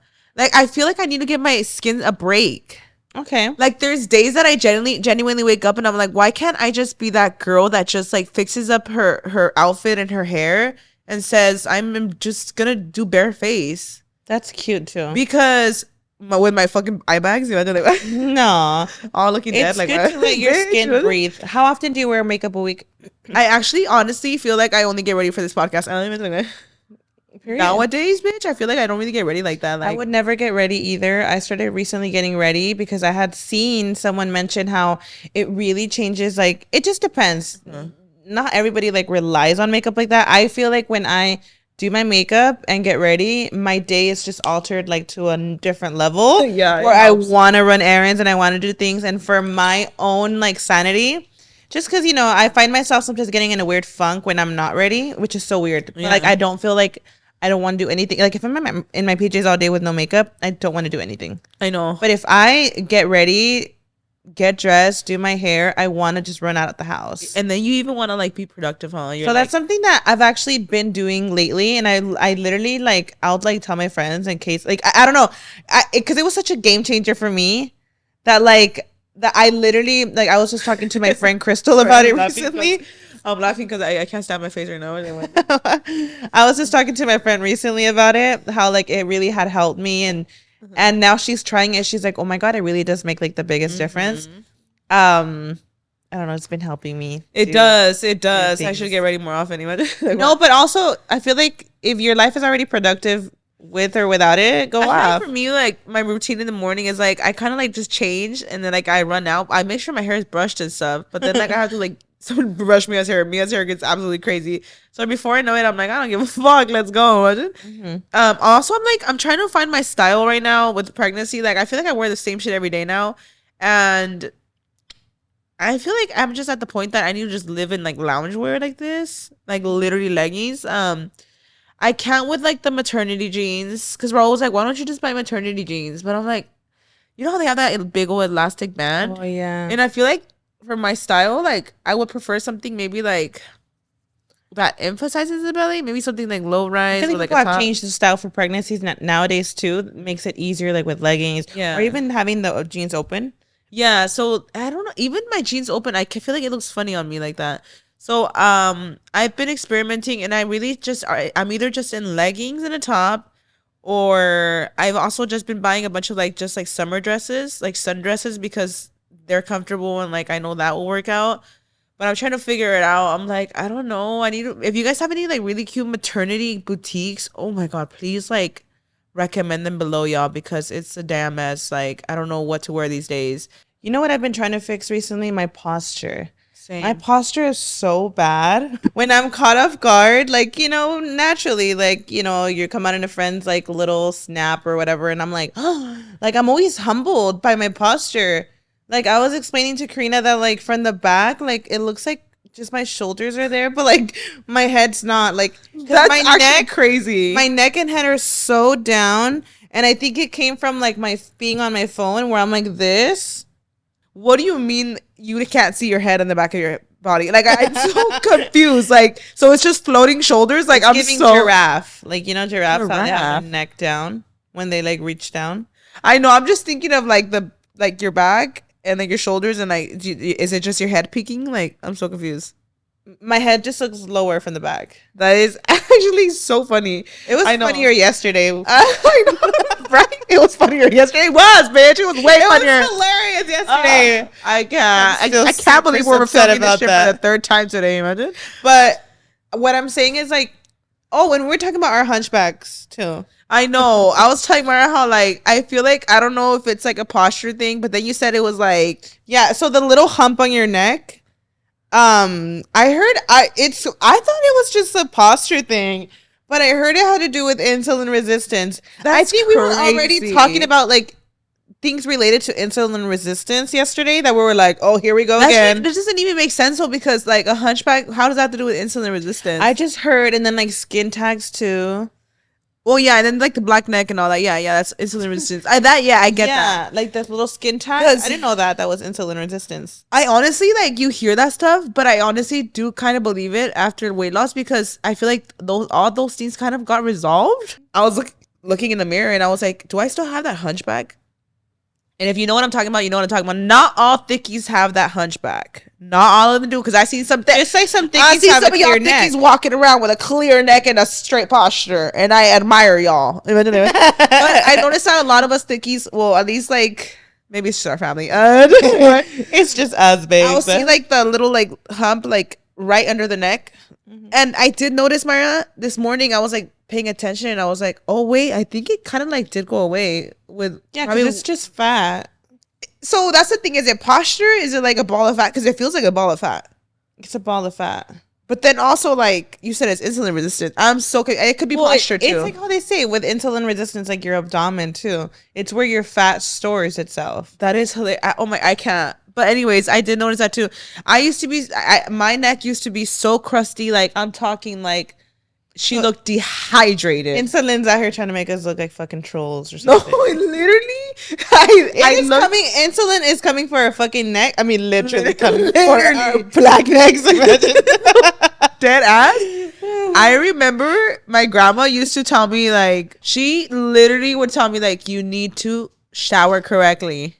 feel like I need to give my skin a break. Okay. Like there's days that I genuinely wake up and I'm like, why can't I just be that girl that just like fixes up her outfit and her hair and says I'm just gonna do bare face? That's cute too. Because with my fucking eye bags, no, all looking dead. It's like good to let your skin breathe. How often do you wear makeup a week? I actually honestly feel like I only get ready for this podcast. I don't even think nowadays, bitch, I feel like I don't really get ready like that. Like, I would never get ready either. I started recently getting ready because I had seen someone mention how it really changes. Like, it just depends. Not everybody like relies on makeup like that. I feel like when I do my makeup and get ready, my day is just altered like to a different level. Yeah, where I want to run errands and I want to do things, and for my own like sanity. Just because, I find myself sometimes getting in a weird funk when I'm not ready, which is so weird. Yeah. But, like, I don't feel like I don't want to do anything. Like, if I'm in my PJs all day with no makeup, I don't want to do anything. I know. But if I get ready, get dressed, do my hair, I want to just run out of the house. And then you even want to, like, be productive, huh? So that's something that I've actually been doing lately. And I literally, like, I'll, like, tell my friends in case, like, I don't know. Because it was such a game changer for me that, like, that I literally, like, I was just talking to my friend Crystal about it recently. I'm laughing because I can't stand my face right now. Anyway. I was just talking to my friend recently about it, how, like, it really had helped me. And now she's trying it. She's like, oh, my God, it really does make, like, the biggest difference. I don't know. It's been helping me. It does. I should get ready more often. No, but also, I feel like if your life is already productive, with or without it, go off. For me, like, my routine in the morning is like I kind of like just change, and then like I run out. I make sure my hair is brushed and stuff, but then like I have to like someone brush Mia's hair. Mia's hair gets absolutely crazy. So before I know it, I'm like, I don't give a fuck. Let's go. Also, I'm trying to find my style right now with pregnancy. Like I feel like I wear the same shit every day now, and I feel like I'm just at the point that I need to just live in like loungewear like this, like literally leggings. I can't with like the maternity jeans because we're always like, why don't you just buy maternity jeans? But I'm like, you know how they have that big old elastic band? Oh yeah. And I feel like for my style, like I would prefer something maybe like that emphasizes the belly, maybe something like low rise. I feel like people have changed the style for pregnancies nowadays too. It makes it easier, like with leggings, or even having the jeans open. Yeah, so I don't know. Even my jeans open, I feel like it looks funny on me like that. So I've been experimenting, and I really I'm either just in leggings and a top, or I've also just been buying a bunch of like summer dresses, like sundresses, because they're comfortable and like I know that will work out. But I'm trying to figure it out. I'm like, I don't know. If you guys have any like really cute maternity boutiques, oh my God, please like recommend them below, y'all, because it's a damn mess. Like I don't know what to wear these days. You know what I've been trying to fix recently? My posture. Same. My posture is so bad when I'm caught off guard, like, naturally, like, you come out in a friend's like little snap or whatever. And I'm like, oh, like, I'm always humbled by my posture. Like I was explaining to Karina that like from the back, like it looks like just my shoulders are there, but like my head's not. Like that's my neck crazy. My neck and head are so down. And I think it came from like my being on my phone where I'm like this. What do you mean you can't see your head in the back of your body? Like I'm so confused. Like so it's just floating shoulders. Like I'm giving so giraffe. Like giraffes how they have their neck down when they like reach down. I know. I'm just thinking of like your back and like your shoulders, and like is it just your head peeking? Like I'm so confused. My head just looks lower from the back. That is actually so funny. It was funnier yesterday. I know, right? It was funnier yesterday. It was, bitch. It was way funnier. It was hilarious yesterday. I can't believe we're filming this shit for the third time today, imagine. But what I'm saying is like, and we're talking about our hunchbacks too. I know. I was telling Mara how like I feel like I don't know if it's like a posture thing, but then you said it was like so the little hump on your neck. I thought it was just a posture thing, But I heard it had to do with insulin resistance. I That's think we were already crazy. talking about like things related to insulin resistance yesterday that we were like, oh, here we go again. This doesn't even make sense though, because like a hunchback, how does that have to do with insulin resistance? I just heard, and then like skin tags too. Well, yeah, and then like the black neck and all that. Yeah, that's insulin resistance. I get that. Like the little skin tag. I didn't know that was insulin resistance. I honestly like you hear that stuff, but I honestly do kind of believe it after weight loss because I feel like all those things kind of got resolved. I was looking in the mirror and I was like, do I still have that hunchback? And if you know what I'm talking about, you know what I'm talking about. Not all thickies have that hunchback. Not all of them do, because I see some It's like some thickies I see have some a of y'all clear neck. thickies walking around with a clear neck and a straight posture, and I admire y'all. But I noticed that a lot of us thickies, well, at least like maybe it's just our family. It's just us, babe. I'll see like the little like hump like right under the neck. Mm-hmm. And I did notice, Myra, this morning I was like paying attention and I was like, oh wait, I think it kind of like did go away with because it's just fat. So that's the thing. Is it posture? Is it like a ball of fat? Because it feels like a ball of fat. It's a ball of fat. But then also, like you said, it's insulin resistant. It could be posture too. It's like how they say with insulin resistance, like your abdomen too. It's where your fat stores itself. That is hilarious. I can't. But anyways, I did notice that too. I used to be, my neck used to be so crusty. Like I'm talking like she looked dehydrated. Insulin's out here trying to make us look like fucking trolls or something. No, literally. Insulin is coming for a fucking neck. I mean, literally coming for our black necks. Imagine. Dead ass. I remember my grandma used to tell me, like, she literally would tell me, like, you need to shower correctly.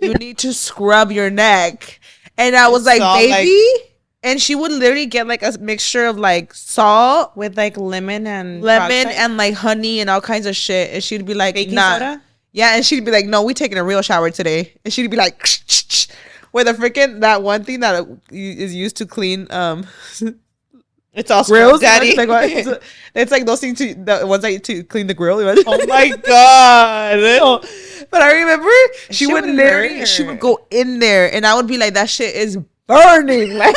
You need to scrub your neck. And I was like, baby. And she would literally get like a mixture of like salt with like lemon and like honey and all kinds of shit. And she'd be like, baking soda? Yeah. And she'd be like, no, we taking a real shower today. And she'd be like, with a freaking, that one thing that is used to clean, it's also grills, daddy. It's like those things the ones that to clean the grill. Oh my god! But I remember she would go in there, and I would be like, that shit is burning, like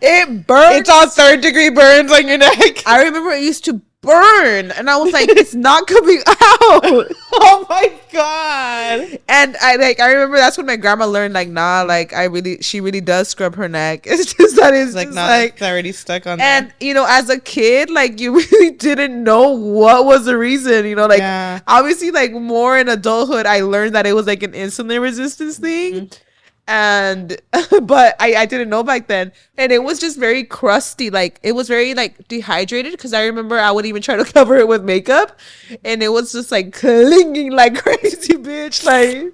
it burns. It's all 3rd-degree burns on your neck. I remember it used to burn, and I was like, it's not coming out. Oh my god! And I remember that's when my grandma learned, like, nah, like she really does scrub her neck. It's just that it's like just not like already stuck on. And there. you know, as a kid, like you really didn't know what was the reason. You know, like obviously, like more in adulthood, I learned that it was like an insulin resistance thing. Mm-hmm. And but I didn't know back then, and it was just very crusty, like it was very like dehydrated, because I remember I would even try to cover it with makeup, and it was just like clinging like crazy, bitch, like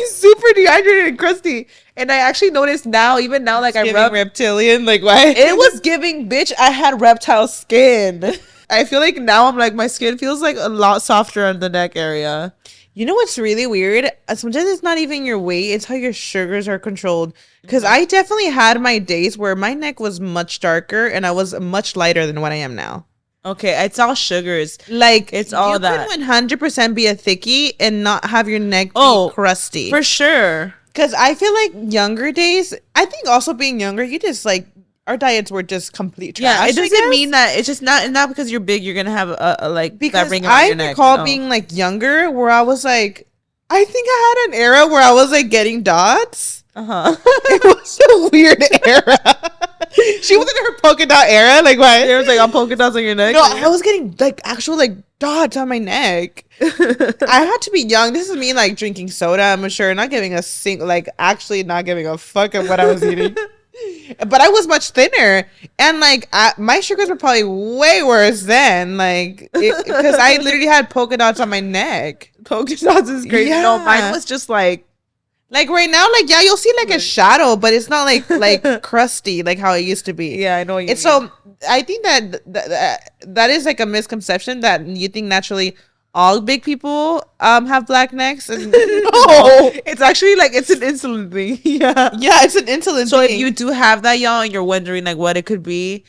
super dehydrated and crusty. And I actually noticed now, even now, like I rub reptilian, like why it was giving, bitch, I had reptile skin. I feel like now I'm like, my skin feels like a lot softer on the neck area. You know what's really weird? Sometimes it's not even your weight, it's how your sugars are controlled. Because I definitely had my days where my neck was much darker and I was much lighter than what I am now. Okay, it's all sugars. Like, it's all that. You could 100% be a thickie and not have your neck be crusty. For sure. Because I feel like younger days, I think also being younger, you just like, our diets were just complete trash. Yeah, it doesn't mean that it's just not because you're big, you're gonna have a like because that ring around your neck. I recall being like younger where I was like, I think I had an era where I was like getting dots. It was a weird era. She was in her polka dot era. Like why? There was like all polka dots on your neck. No, I was getting like actual like dots on my neck. I had to be young. This is me like drinking soda, I'm sure, not giving a like actually not giving a fuck of what I was eating. But I was much thinner, and like my sugars were probably way worse then, like because I literally had polka dots on my neck. Polka dots is crazy. Yeah. No, mine was just like right now, like you'll see like a shadow, but it's not like crusty like how it used to be. Yeah, I know. It's so I think that is like a misconception that you think naturally all big people have black necks. And no, it's actually like it's an insulin thing. Yeah, it's an insulin so thing. If you do have that, y'all, and you're wondering like what it could be,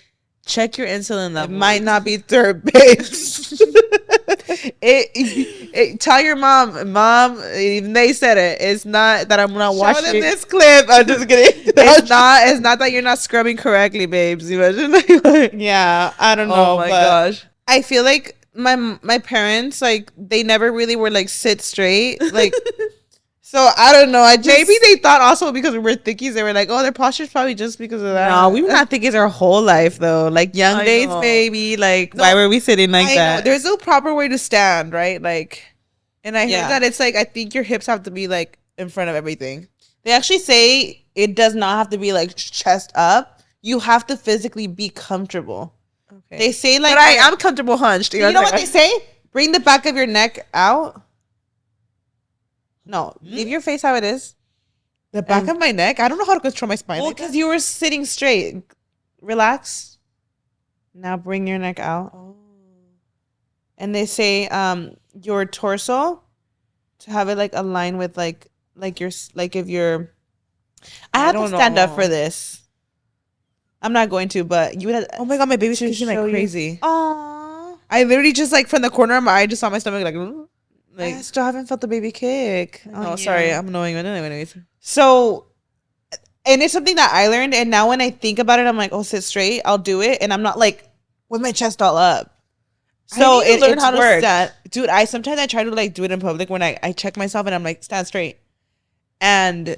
check your insulin level. It might not be 3rd base. Tell your mom, even they said it. It's not that I'm not Show watching them this clip. I'm just kidding. it's not that you're not scrubbing correctly, babes. Imagine. Yeah, I don't Oh know, my but gosh. I feel like my parents, like, they never really were like sit straight, like. So I don't know. I just, Maybe they thought also because we were thickies, they were like, oh, their posture's probably just because of that. no, we were not thinking our whole life though. Like young I days, know. baby. Like, No, why were we sitting like I that? know. There's no proper way to stand, right? Like, and I Yeah. heard that it's like, I think your hips have to be like in front of everything. They actually say it does not have to be like chest up. You have to physically be comfortable. Okay. They say like, But I'm comfortable hunched. you know what they say? Bring the back of your neck out. No, leave your face how it is. The back of my neck? I don't know how to control my spine. Well, because you were sitting straight. Relax. Now bring your neck out. Oh. And they say your torso to have it like aligned with like your like if you're. I have to don't stand up know. for this. I'm not going to, but you would. Oh my god, my baby's To kicking like show you- crazy. Aww. I literally just like from the corner of my eye just saw my stomach like I still haven't felt the baby kick. oh on sorry, you. I'm annoying. But anyways. So, and it's something that I learned, and now when I think about it, I'm like, oh, sit straight. I'll do it, and I'm not like with my chest all up. So I need to learn it's how to worked. stand. Dude, I sometimes I try to like do it in public when I check myself and I'm like stand straight. And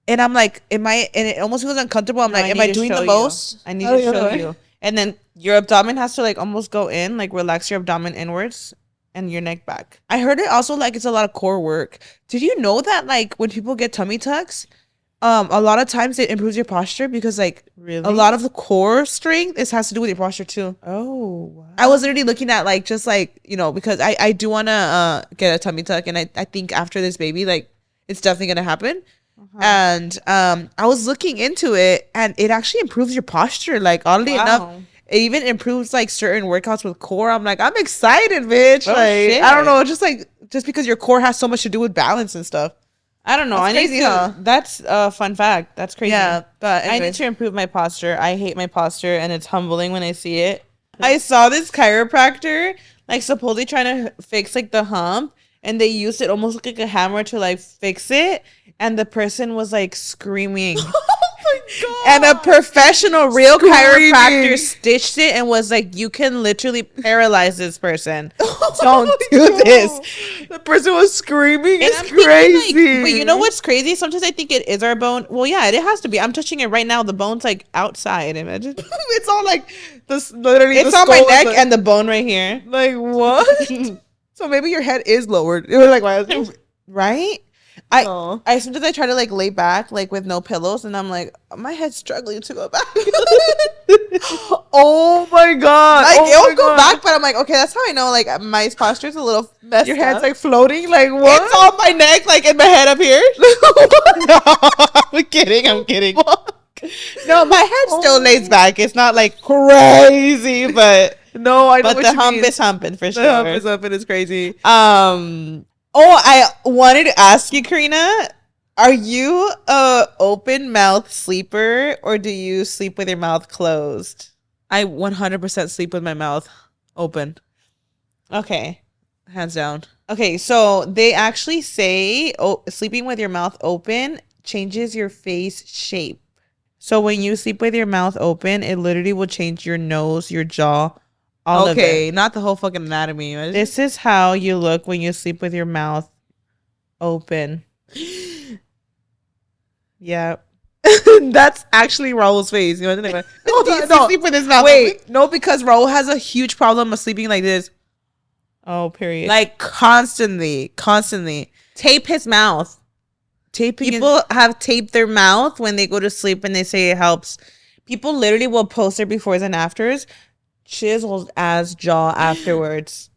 I'm like, am I and it almost feels uncomfortable. I'm No, like, I am need I to doing show the you. most? I need Oh, to yeah, show right. you. And then your abdomen has to like almost go in, like relax your abdomen inwards and your neck back. I heard it also like it's a lot of core work. Did you know that like when people get tummy tucks, a lot of times it improves your posture because like Really? a lot of the core strength has to do with your posture too. Oh, wow. I was literally looking at like just like, you know, because I do want to get a tummy tuck and I think after this baby like it's definitely going to happen. And I was looking into it and it actually improves your posture like oddly enough. Wow. It even improves like certain workouts with core. I'm like, I'm excited, bitch. Oh, like shit. I don't know, just because your core has so much to do with balance and stuff. I don't know. That's I need crazy, to. huh? That's a fun fact. That's crazy. Yeah, but I need anyways. to improve my posture. I hate my posture, and it's humbling when I see it. I saw this chiropractor, like, supposedly trying to fix, like, the hump, and they used it almost like a hammer to, like, fix it, and the person was, like, screaming. Oh my god. And a professional, real Screaming. chiropractor stitched it and was like, you can literally paralyze this person. Oh Don't my do God. this. The person was screaming. And It's I'm thinking, crazy. like, but you know what's crazy? Sometimes I think it is our bone. Well, yeah, it has to be. I'm touching it right now. The bone's like outside. Imagine. It's all like this. Literally, It's the on my skull is neck and the bone right here. like what? So maybe your head is lowered. It was like why? Right? Oh. I sometimes I try to like lay back like with no pillows, and I'm like, my head's struggling to go back. Oh my god! Like Oh it'll my go God. back, but I'm like, okay, that's how I know like my posture's a little messed Your head's up. like floating. Like what? It's on my neck, like in my head up here. No, I'm kidding. I'm kidding. No, my head still lays back. It's not like crazy, but No, I know but what the you hump mean. is humping for The hump sure. is up and it's crazy. Oh, I wanted to ask you, Karina, are you a open mouth sleeper or do you sleep with your mouth closed? I 100% sleep with my mouth open, Okay. hands down. Okay, so they actually say sleeping with your mouth open changes your face shape. So when you sleep with your mouth open, it literally will change your nose, your jaw, all of it. Okay, not the whole fucking anatomy. This is how you look when you sleep with your mouth open. Yeah. That's actually Raul's face. You know what I mean? Do you sleep with his mouth Wait, open? no, because Raul has a huge problem of sleeping like this, Oh, period. like constantly. tape his mouth. Taping People have taped their mouth when they go to sleep and they say it helps. People literally will post their befores and afters, chiseled as jaw afterwards.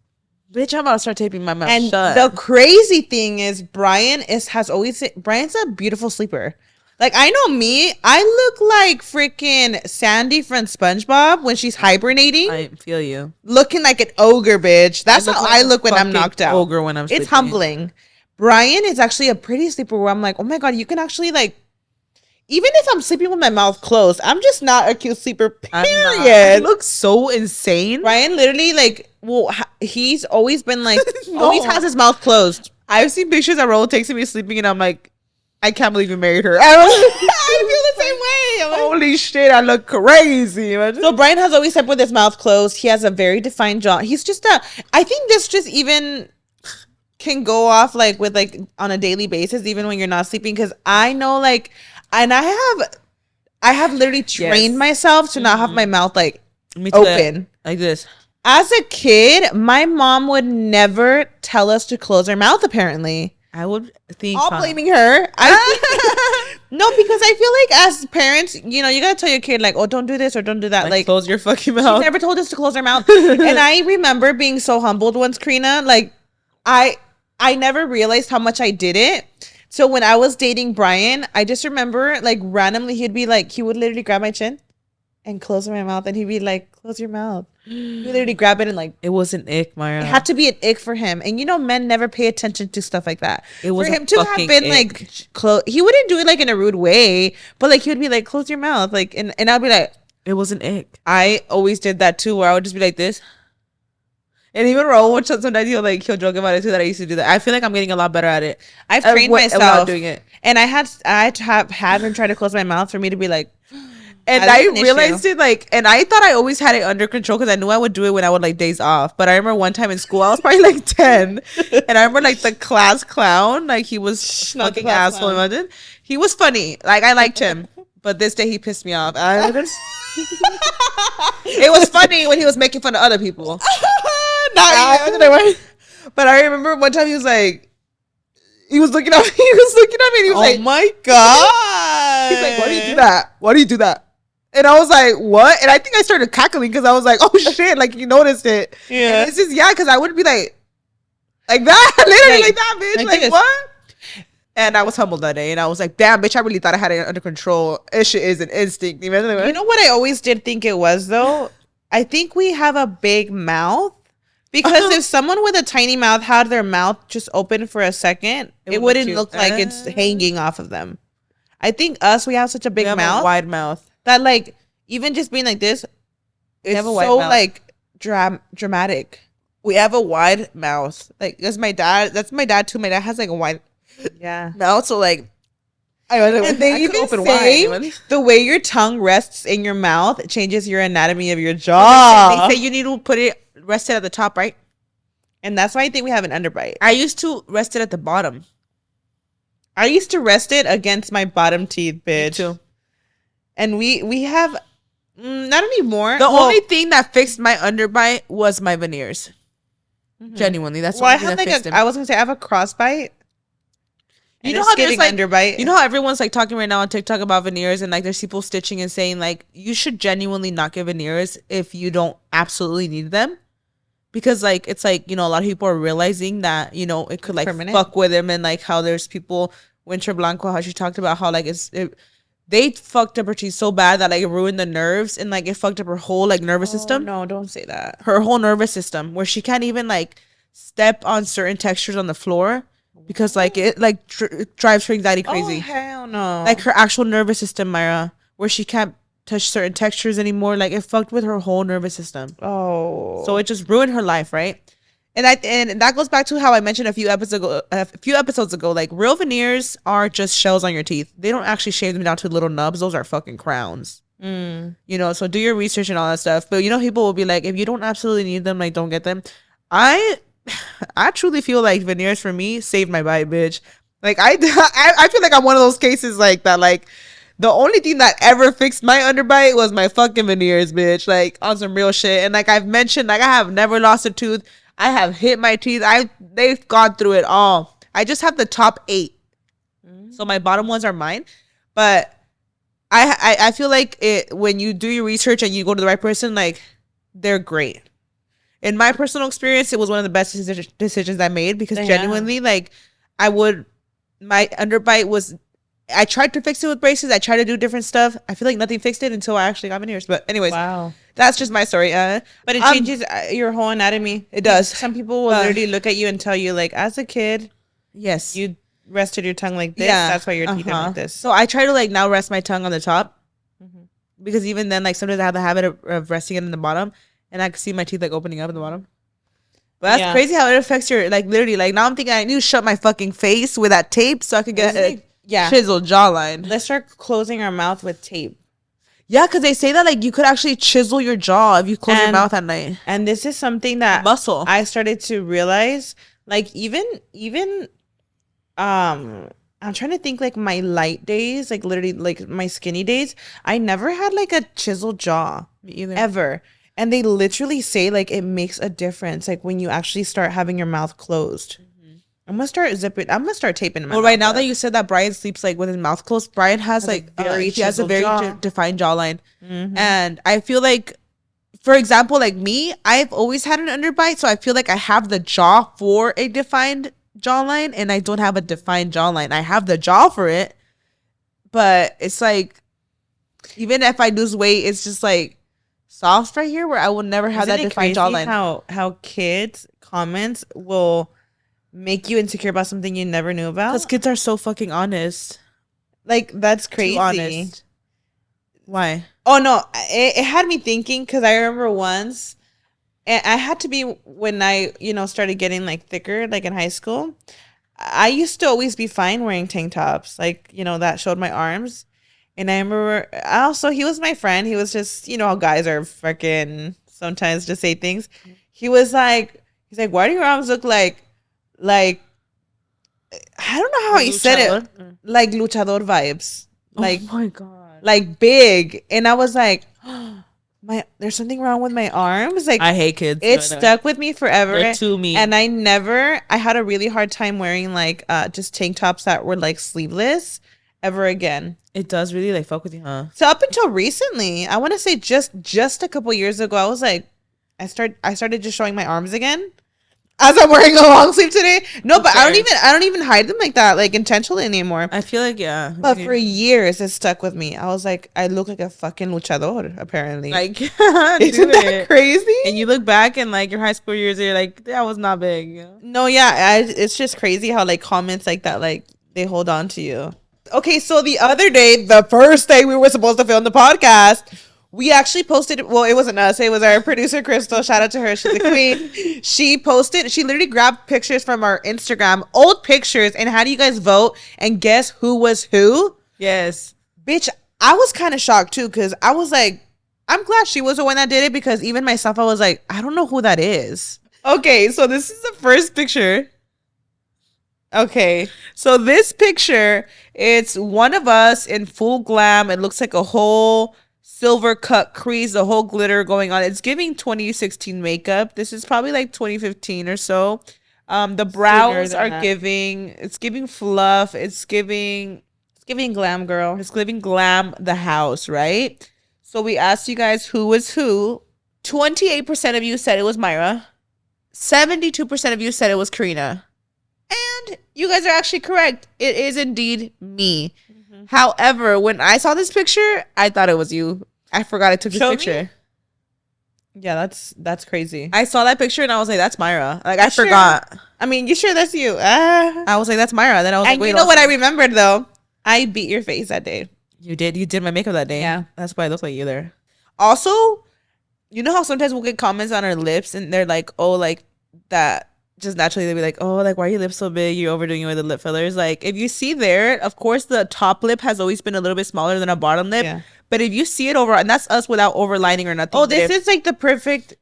bitch, I'm about to start taping my mouth And shut. the crazy thing is Brian's a beautiful sleeper. Like, I know me, I look like freaking Sandy from SpongeBob when she's hibernating, I feel you. looking like an ogre, bitch. That's look how like I a look when I'm fucking knocked out. ogre when I'm It's sleeping. humbling. Brian is actually a pretty sleeper where I'm like, oh my God, you can actually like, even if I'm sleeping with my mouth closed, I'm just not a cute sleeper, I'm not. I period. look so insane. Brian literally like Well, he's always been like, No. always has his mouth closed. I've seen pictures that Raul takes of me sleeping, and I'm like, I can't believe you married her. I feel the same way. feel the same way. Holy shit, I look crazy. Imagine. So Brian has always slept with his mouth closed. He has a very defined jaw. He's just I think this just even can go off like with like on a daily basis, even when you're not sleeping. Because I know like, and I have literally trained myself to not have my mouth like open like this. As a kid, my mom would never tell us to close our mouth. Apparently, I would think all blaming her. No, because I feel like as parents, you know, you gotta tell your kid like, oh, don't do this or don't do that. Like close your fucking mouth. She never told us to close our mouth. And I remember being so humbled once, Karina. Like I never realized how much I did it. So when I was dating Brian, I just remember like randomly he would literally grab my chin and close my mouth, and he'd be like, close your mouth. He would literally grab it and like, it was an ick, Mara. It had to be an ick for him. And you know, men never pay attention to stuff like that. It was for him to have been ick. like he wouldn't do it like in a rude way, but like he would be like, close your mouth, like, and I'd be like, it was an ick. I always did that too, where I would just be like this. And even Raul, which sometimes he'll joke about it too, that I used to do that. I feel like I'm getting a lot better at it. I've trained myself doing it, and I had to have him try to close my mouth for me to be like. And I realized it like, and I thought I always had it under control because I knew I would do it when I would like days off. But I remember one time in school, I was probably like 10, and I remember like the class clown, like he was fucking asshole. Imagine he was funny, like I liked him, but this day he pissed me off. It was funny when he was making fun of other people. But I remember one time he was looking at me. He was looking at me. And he was like, "Oh my god!" He's like, "Why do you do that? Why do you do that?" And I was like, "What?" And I think I started cackling because I was like, "Oh shit!" Like you noticed it. Yeah. And it's just because I would be like that, literally like that, bitch. Like what? And I was humbled that day, and I was like, "Damn, bitch! I really thought I had it under control. This shit is an instinct." You know what I always did think it was though? I think we have a big mouth. Because if someone with a tiny mouth had their mouth just open for a second, it wouldn't look like it's hanging off of them. I think we have such a big mouth, a wide mouth, that like even just being like this, it's so like dramatic. We have a wide mouth. Like that's my dad too. My dad has like a wide mouth. So like, and they even say the way your tongue rests in your mouth changes your anatomy of your jaw. They say you need to put it rested at the top, right? And that's why I think we have an underbite. I used to rest it at the bottom. I used to rest it against my bottom teeth, bitch. Me too. And we have not anymore. The only thing that fixed my underbite was my veneers. Mm-hmm. Genuinely, that's I have like I was gonna say I have a crossbite. You know how there's like underbite. You know how everyone's like talking right now on TikTok about veneers, and like there's people stitching and saying like you should genuinely not get veneers if you don't absolutely need them. Because like it's like, you know, a lot of people are realizing that, you know, it could like fuck with them, and like how there's people, Winter Blanco, how she talked about how like they fucked up her teeth so bad that like it ruined the nerves, and like it fucked up her whole like nervous system. No, don't say that. Her whole nervous system, where she can't even like step on certain textures on the floor because like it like drives her anxiety crazy. Oh hell no! Like her actual nervous system, Myra, where she can't touch certain textures anymore. Like it fucked with her whole nervous system. Oh, so it just ruined her life, right? And that goes back to how I mentioned a few episodes ago. Like real veneers are just shells on your teeth. They don't actually shave them down to little nubs. Those are fucking crowns. You know, so do your research and all that stuff. But you know, people will be like, if you don't absolutely need them, like don't get them. I truly feel like veneers for me saved my bite, bitch. Like I feel like I'm one of those cases like that. Like the only thing that ever fixed my underbite was my fucking veneers, bitch. Like on some real shit. And like I've mentioned, like I have never lost a tooth. I have hit my teeth. They've gone through it all. I just have the top 8. So my bottom ones are mine. But I feel like when you do your research and you go to the right person, like they're great. In my personal experience, it was one of the best decisions I made because genuinely, like my underbite was, I tried to fix it with braces. I tried to do different stuff. I feel like nothing fixed it until I actually got veneers. But anyways, wow, that's just my story. But it changes your whole anatomy. It does. Some people will literally look at you and tell you, like, as a kid, yes, you rested your tongue like this. Yeah, that's why your teeth are like this. So I try to like now rest my tongue on the top because even then, like sometimes I have the habit of resting it in the bottom, and I can see my teeth like opening up in the bottom. But that's crazy how it affects your, like, literally, like, now I'm thinking I need to shut my fucking face with that tape so I could get a chiseled jawline. Let's start closing our mouth with tape. Yeah, because they say that, like, you could actually chisel your jaw if you close your mouth at night. And this is something that muscle I started to realize, like, even I'm trying to think, like, my light days, like, literally, like, my skinny days, I never had, like, a chiseled jaw. Me either. Ever. And they literally say, like, it makes a difference, like, when you actually start having your mouth closed. I'm gonna start taping my mouth. Right now that you said that Brian sleeps, like, with his mouth closed, Brian has like he has a very defined jawline. And I feel like, for example, like me, I've always had an underbite, so I feel like I have the jaw for a defined jawline, and I don't have a defined jawline. I have the jaw for it, but it's like, even if I lose weight, it's just like soft right here where I will never have that defined jawline. How kids' comments will make you insecure about something you never knew about? Because kids are so fucking honest. Like, that's crazy. Too honest. Why? Oh no, it had me thinking, because I remember once, and I had to be when I started getting, like, thicker, like, in high school. I used to always be fine wearing tank tops, like, that showed my arms. And I remember also, he was my friend. He was just, how guys are freaking sometimes just say things. He's like, why do your arms look like I don't know how he said it, like luchador vibes, like, oh my god, like big. And I was like, there's something wrong with my arms. Like, I hate kids. It stuck with me forever. They're too mean. And I had a really hard time wearing, like, just tank tops that were, like, sleeveless ever again. It does really, like, fuck with you, huh? So up until recently, I want to say just a couple years ago, I was like, I started just showing my arms again. As I'm wearing a long sleeve today. No, but I don't even hide them like that, like, intentionally anymore. I feel like, yeah. But for years, it stuck with me. I was like, I look like a fucking luchador, apparently. Like, isn't that crazy? And you look back in, like, your high school years, you're like, that was not big. You know? No, yeah. It's just crazy how, like, comments like that, like, they hold on to you. Okay, so the other day, the first day we were supposed to film the podcast, we actually posted, well, it wasn't us, it was our producer, Crystal. Shout out to her. She's the queen. She literally grabbed pictures from our Instagram, old pictures, and how do you guys vote? And guess who was who? Yes. Bitch, I was kind of shocked, too, because I was like, I'm glad she was the one that did it, because even myself, I was like, I don't know who that is. Okay, so this is the first picture. Okay, so this picture, it's one of us in full glam. It looks like a whole silver cut crease, the whole glitter going on. It's giving 2016 makeup. This is probably like 2015 or so. The brows are giving, it's giving fluff. It's giving glam, girl. It's giving glam the house, right? So we asked you guys who was who. 28% of you said it was Myra. 72% of you said it was Karina. And you guys are actually correct. It is indeed me. However, when I saw this picture, I thought it was you. I forgot I took this picture. Yeah, that's crazy. I saw that picture and I was like, that's Myra. Like, I forgot. I mean, you sure that's you? I was like, that's Myra. Then I was like, wait. You know what I remembered, though? I beat your face that day. You did? You did my makeup that day? Yeah. That's why I look like you there. Also, you know how sometimes we'll get comments on our lips and they're like, oh, like that. Just naturally they'll be like, oh, like, why are your lips so big? You're overdoing it with the lip fillers. Like, if you see there, of course the top lip has always been a little bit smaller than a bottom lip. Yeah. But if you see it over, and that's us without overlining or nothing. Oh, this is like the perfect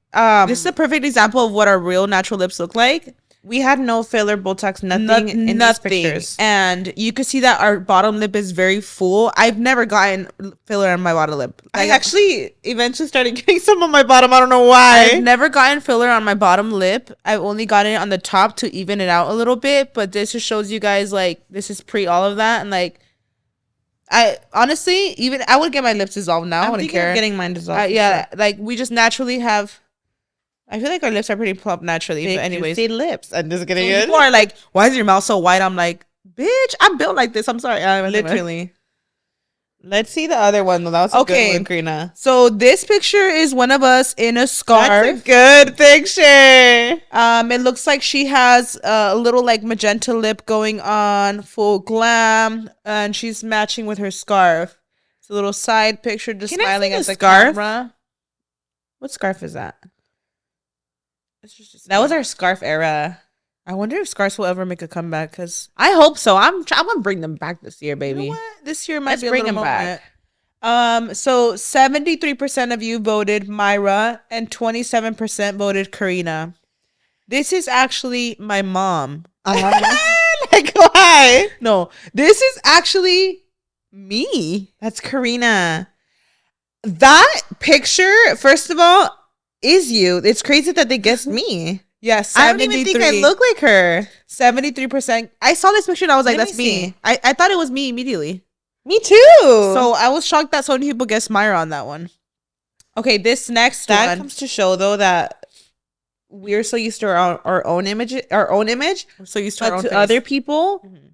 this is a perfect example of what our real natural lips look like. We had no filler, Botox, nothing in these pictures. And you could see that our bottom lip is very full. I've never gotten filler on my bottom lip. I actually eventually started getting some on my bottom. I don't know why. I've never gotten filler on my bottom lip. I've only gotten it on the top to even it out a little bit. But this just shows you guys, like, this is pre all of that. And, like, I honestly, even I would get my lips dissolved now. I wouldn't care. I'm getting mine dissolved. Yeah, sure. Like, we just naturally have... I feel like our lips are pretty plump naturally. Big, but anyways, juicy lips. I'm just kidding. So people are like, "Why is your mouth so white?" I'm like, "Bitch, I'm built like this." I'm sorry. Literally. Let's see the other one. That was a good one, Karina. So this picture is one of us in a scarf. That's a good picture. It looks like she has a little, like, magenta lip going on, full glam, and she's matching with her scarf. It's a little side picture, just smiling at the camera. What scarf is that? It's just That was our scarf era. I wonder if scarves will ever make a comeback. Because I hope so. I'm gonna bring them back this year, baby. you know what? This year might Let's be a bring little them moment. back. So 73% of you voted Myra and 27% voted Karina. This is actually my mom. Like, why? No, this is actually me. That's Karina. That picture, first of all, is you. It's crazy that they guessed me. Yes, I don't even think I look like her. 73%. I saw this picture and I was like, Let that's me me. see. I thought it was me immediately. Me too. So I was shocked that so many people guessed Myra on that one. Okay, this next that one. comes to show though that we're so used to our own image, I'm so used to our but own to face. other people, Mhm.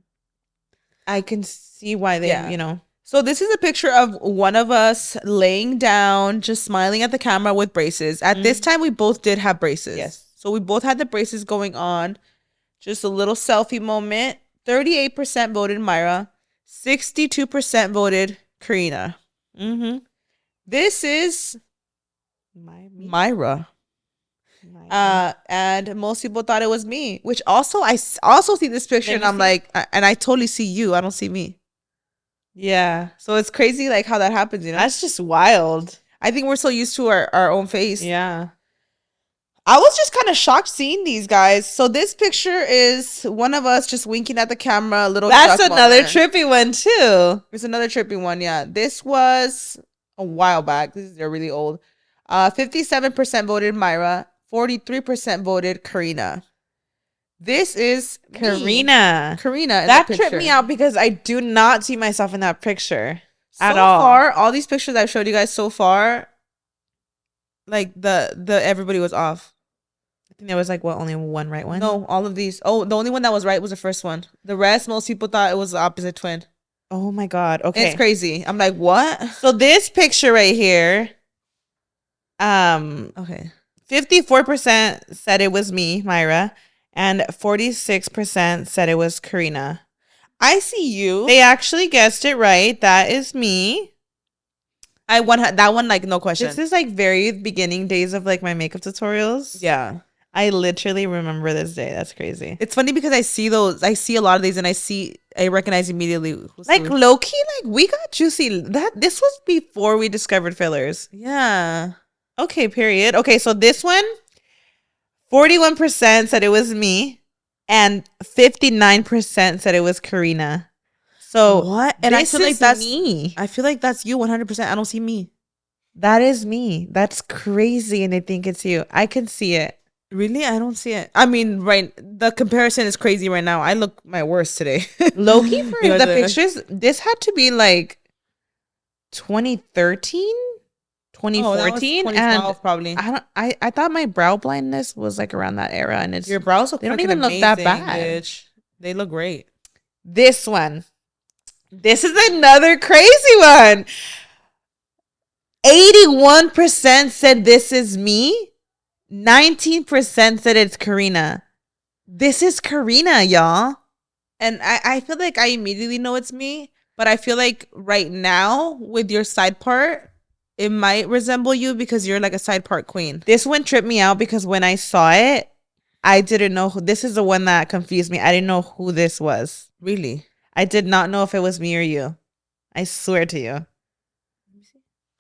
I can see why they, Yeah. So this is a picture of one of us laying down, just smiling at the camera with braces. At this time, we both did have braces. Yes. So we both had the braces going on. Just a little selfie moment. 38% voted Myra. 62% voted Karina. Mm-hmm. This is Myra. And most people thought it was me, which also I also see this picture Let and me I'm see. like, and I totally see you. I don't see me. Yeah, So it's crazy like how that happens, you know? that's just wild. I think we're so used to our own face. Yeah. I was just kind of shocked seeing these guys. So this picture is one of us just winking at the camera, a little That's shock another moment. trippy one too. It's another trippy one, yeah. This was a while back. They're really old. 57% voted Myra, 43% voted Karina. This is Karina. Karina in That the tripped picture. me out because I do not see myself in that picture at So all. far, all these pictures I've showed you guys so far, like the everybody was off. I think there was like only one right one. No, all of these. Oh, the only one that was right was the first one. The rest, most people thought it was the opposite twin. Oh my god. Okay. It's crazy. I'm like, what? So this picture right here, Okay. 54% said it was me, Myra, and 46% said it was Karina. I see you. They actually guessed it right. That is me. I won that one, like, no question. This is like very beginning days of like my makeup tutorials. Yeah. I literally remember this day. That's crazy. It's funny because I see a lot of these and I recognize immediately. Like low key, like we got juicy. This was before we discovered fillers. Yeah. Okay, period. Okay, so this one, 41% said it was me, and 59% said it was Karina. So What? And I feel like that's me. I feel like that's you 100%. I don't see me. That is me. That's crazy, and they think it's you. I can see it. Really? I don't see it. I mean, right, the comparison is crazy right now. I look my worst today. Low key for You know, the pictures, this had to be like 2013, 2014, 2012 and probably. I thought my brow blindness was like around that era, and it's Your brows look they don't freaking even look that amazing, bad. bitch. They look great. This one. This is another crazy one. 81% said this is me. 19% said it's Karina. This is Karina, y'all. And I feel like I immediately know it's me, but I feel like right now with your side part, it might resemble you because you're like a side part queen. This one tripped me out because when I saw it, I didn't know who. This is the one that confused me. I didn't know who this was. Really? I did not know if it was me or you. I swear to you.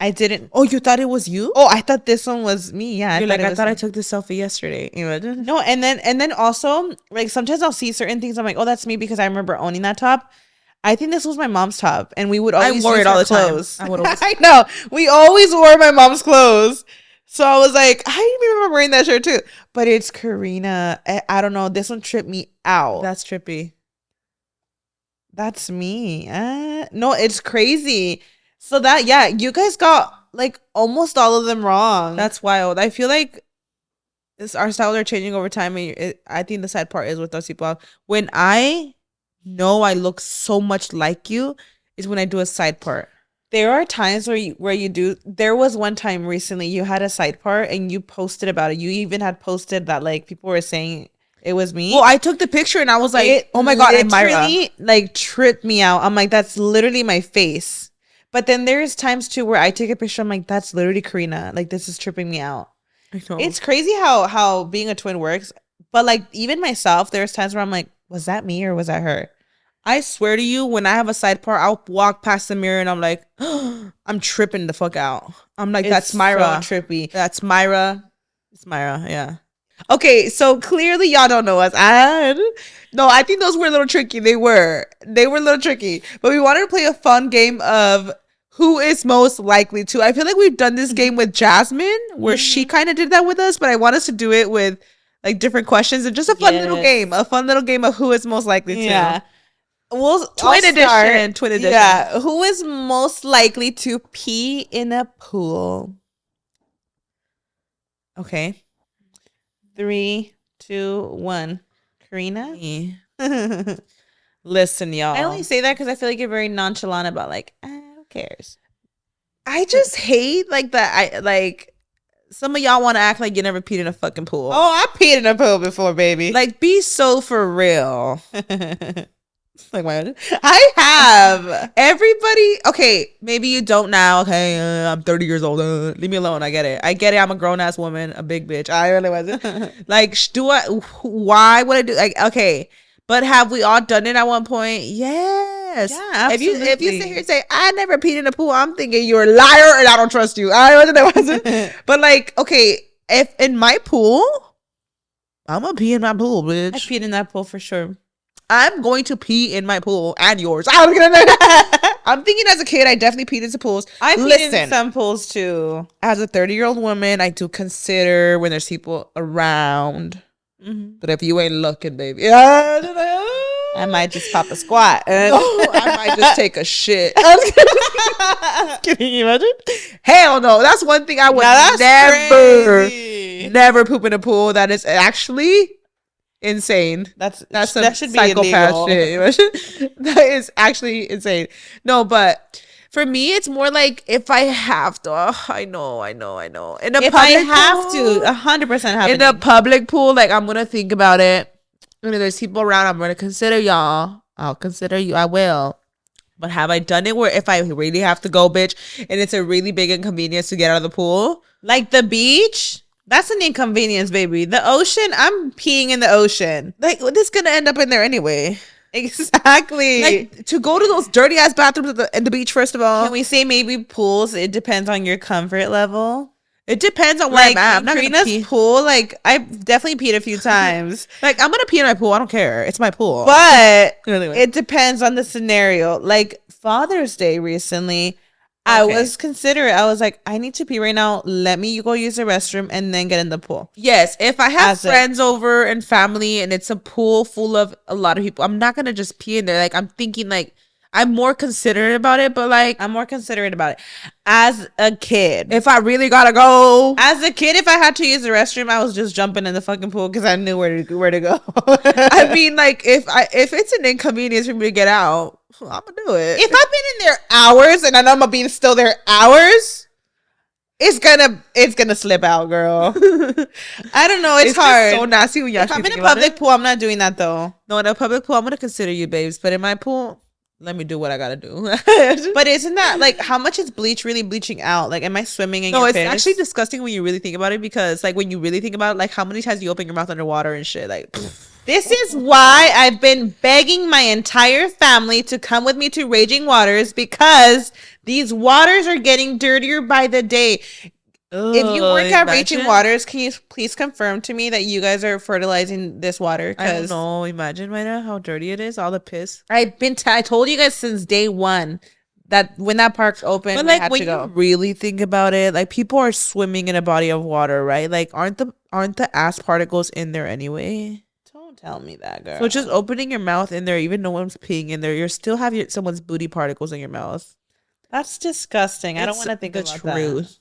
I didn't. Oh, you thought it was you? Oh, I thought this one was me. Yeah, You're like, I thought I I took this selfie yesterday. You know? No, and then also like sometimes I'll see certain things. I'm like, oh, that's me because I remember owning that top. I think this was my mom's top, and we would always wore use it all her the time. clothes. I would always- I know we always wore my mom's clothes, so I was like, I remember wearing that shirt too. But it's Karina. I don't know. This one tripped me out. That's trippy. That's me. No, it's crazy. So that yeah, you guys got like almost all of them wrong. That's wild. I feel like our styles are changing over time. And I think the sad part is with those people. When I know I look so much like you, is when I do a side part. There are times where you do. There was one time recently you had a side part and you posted about it. You even had posted that like people were saying it was me. Well, I took the picture and I was like, It oh my God, I'm Myra. literally like tripped me out. I'm like, that's literally my face. But then there's times too where I take a picture. I'm like, that's literally Karina. Like this is tripping me out. I know. It's crazy how being a twin works. But like even myself, there's times where I'm like, was that me or was that her? I swear to you, when I have a side part, I'll walk past the mirror and I'm like, I'm tripping the fuck out. I'm like, that's It's Myra. so trippy. That's Myra. It's Myra. Yeah. Okay, so clearly y'all don't know us. No, I think those were a little tricky. They were a little tricky. But we wanted to play a fun game of who is most likely to. I feel like we've done this game with Jasmine, where she kind of did that with us, but I want us to do it with like different questions and just a fun little game. A fun little game of who is most likely to. Yeah. Well, Twin edition. Yeah. Who is most likely to pee in a pool? Okay. 3, 2, 1. Karina? Me. I Listen, y'all. only say that because I feel like you're very nonchalant about like, who cares? I just hate like that. I like some of y'all want to act like you never peed in a fucking pool. Oh, I peed in a pool before, baby. Like, be so for real. Like I have. Everybody, okay, maybe you don't now. Okay, I'm 30 years old. Leave me alone. I get it. I'm a grown ass woman, a big bitch. I really wasn't. Like, why would I do? Like, okay, but have we all done it at one point? Yes. Yeah, absolutely. If you sit here and say I never peed in a pool, I'm thinking you're a liar and I don't trust you. I wasn't. But like, okay, if in my pool, I'm gonna pee in my pool, bitch. I peed in that pool for sure. I'm going to pee in my pool and yours. I'm thinking as a kid, I definitely peed into pools. I peed in some pools too. As a 30-year-old woman, I do consider when there's people around. Mm-hmm. But if you ain't looking, baby, I might just pop a squat. I might just take a shit. Can you imagine? Hell no. That's one thing I would never poop in a pool. That is actually insane. That psychopath should be illegal. shit. That is actually insane. No, but for me, it's more like if I have to. I know. In a If I have to, 100% have in a public pool, like I'm gonna think about it. And if there's people around, I'm gonna consider y'all. I'll consider you. I will. But have I done it where if I really have to go, bitch, and it's a really big inconvenience to get out of the pool? Like the beach? That's an inconvenience, baby. The ocean, I'm peeing in the ocean. Like, this is gonna end up in there anyway. Exactly. Like, to go to those dirty ass bathrooms at the beach, first of all. Can we say maybe pools? It depends on your comfort level. It depends on where Like, I'm at. I'm not gonna pee. pool, like, I've definitely peed a few times. Like, I'm gonna pee in my pool. I don't care. It's my pool. But Anyway. it depends on the scenario. Like, Father's Day recently, I was considerate. I was like, I need to pee right now. Let me go use the restroom and then get in the pool. Yes, if I have friends over and family and it's a pool full of a lot of people, I'm not gonna just pee in there. Like, I'm thinking, like, I'm more considerate about it, but like, I'm more considerate about it. As a kid, if I really gotta go, if I had to use the restroom, I was just jumping in the fucking pool because I knew where to go. I mean, like, if it's an inconvenience for me to get out, I'm gonna do it. If I've been in there hours and I know I'm gonna be still there hours, it's gonna slip out, girl. I don't know. It's hard. So nasty when you If I'm in a public pool, I'm not doing that though. No, in a public pool, I'm gonna consider you, babes. But in my pool, let me do what I gotta do. But isn't that like how much is bleach really bleaching out? Like, am I swimming in your it's piss? actually disgusting when you really think about it, because like when you really think about it, like how many times you open your mouth underwater and shit, like. This is why I've been begging my entire family to come with me to Raging Waters, because these waters are getting dirtier by the day. If you work at Raging Waters, can you please confirm to me that you guys are fertilizing this water? I don't know. Imagine right now how dirty it is. All the piss. I told you guys since day one that when that park's open, but like when you really think about it, like people are swimming in a body of water, right? Like aren't the ass particles in there anyway? Don't tell me that, girl. So just opening your mouth in there, even no one's peeing in there, you're still have someone's booty particles in your mouth. That's disgusting. I don't want to think the about truth.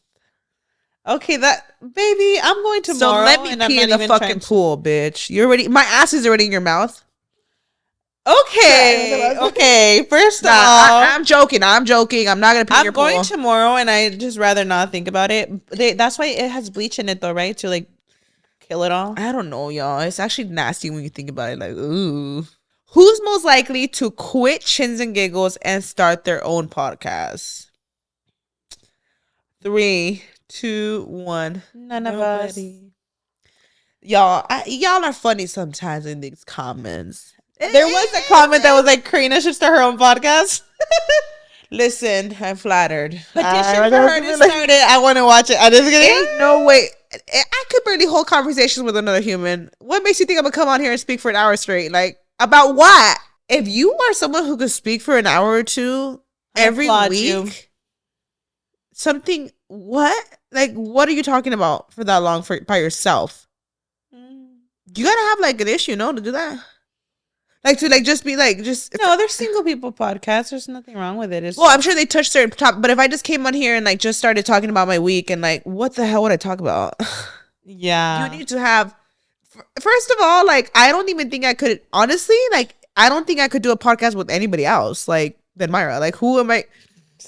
That. Okay, baby, I'm going tomorrow. So let me pee in the fucking pool, bitch. My ass is already in your mouth. Okay. First off, I'm joking. I'm not gonna pee in your pool. I'm going tomorrow, and I just rather not think about it. That's why it has bleach in it, though, right? To like kill it all. I don't know, y'all. It's actually nasty when you think about it. Like, ooh. Who's most likely to quit Chins and Giggles and start their own podcast? 3, 2, 1. None of us. Y'all are funny sometimes in these comments. There was a comment that was like, Karina should start her own podcast. Listen, I'm flattered. Petition for her to start it. I want to watch it. I just Ain't no way. I could barely hold conversations with another human. What makes you think I'm gonna come on here and speak for an hour straight? Like, about what? If you are someone who could speak for an hour or two every week, something, what? Like, what are you talking about for that long by yourself? You gotta have like an issue, no, to do that. Like to like just be like just no. There's single people podcasts. There's nothing wrong with it. Well, I'm sure they touch certain topics, but if I just came on here and like just started talking about my week and like what the hell would I talk about? Yeah, you need to have. First of all, like I don't even think I could honestly like I don't think I could do a podcast with anybody else like than Myra. Like who am I?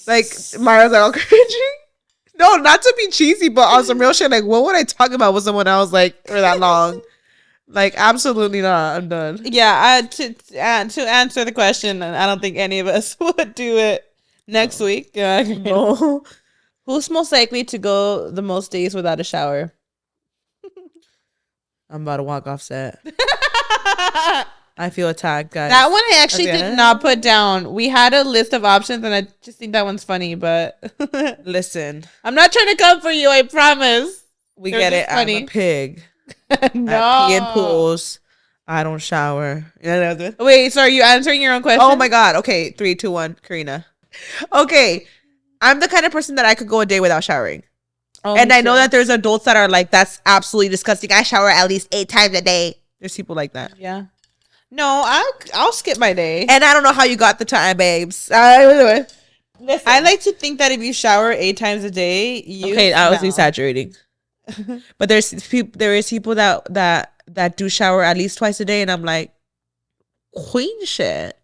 Like Myra's like all cringy. No, not to be cheesy, but on some real shit. Like what would I talk about with someone else like for that long? Like absolutely not. I'm done. Yeah, to answer the question, I don't think any of us would do it next week. No. Who's most likely to go the most days without a shower? I'm about to walk off set. I feel attacked, guys. That one I actually did not put down. We had a list of options, and I just think that one's funny. But listen, I'm not trying to come for you. I promise. We get it. Funny. I'm a pig. No. I pee in pools. I don't shower. Wait, so are you answering your own question? Oh my god. Okay, 3, 2, 1. Karina. Okay, I'm the kind of person that I could go a day without showering. Oh, and I know that there's adults that are like, that's absolutely disgusting. I shower at least 8 times a day. There's people like that. Yeah. No, I'll skip my day. And I don't know how you got the time, babes. Listen. I like to think that if you shower 8 times a day, I was exaggerating. But there is people that do shower at least twice a day, and I'm like, queen shit.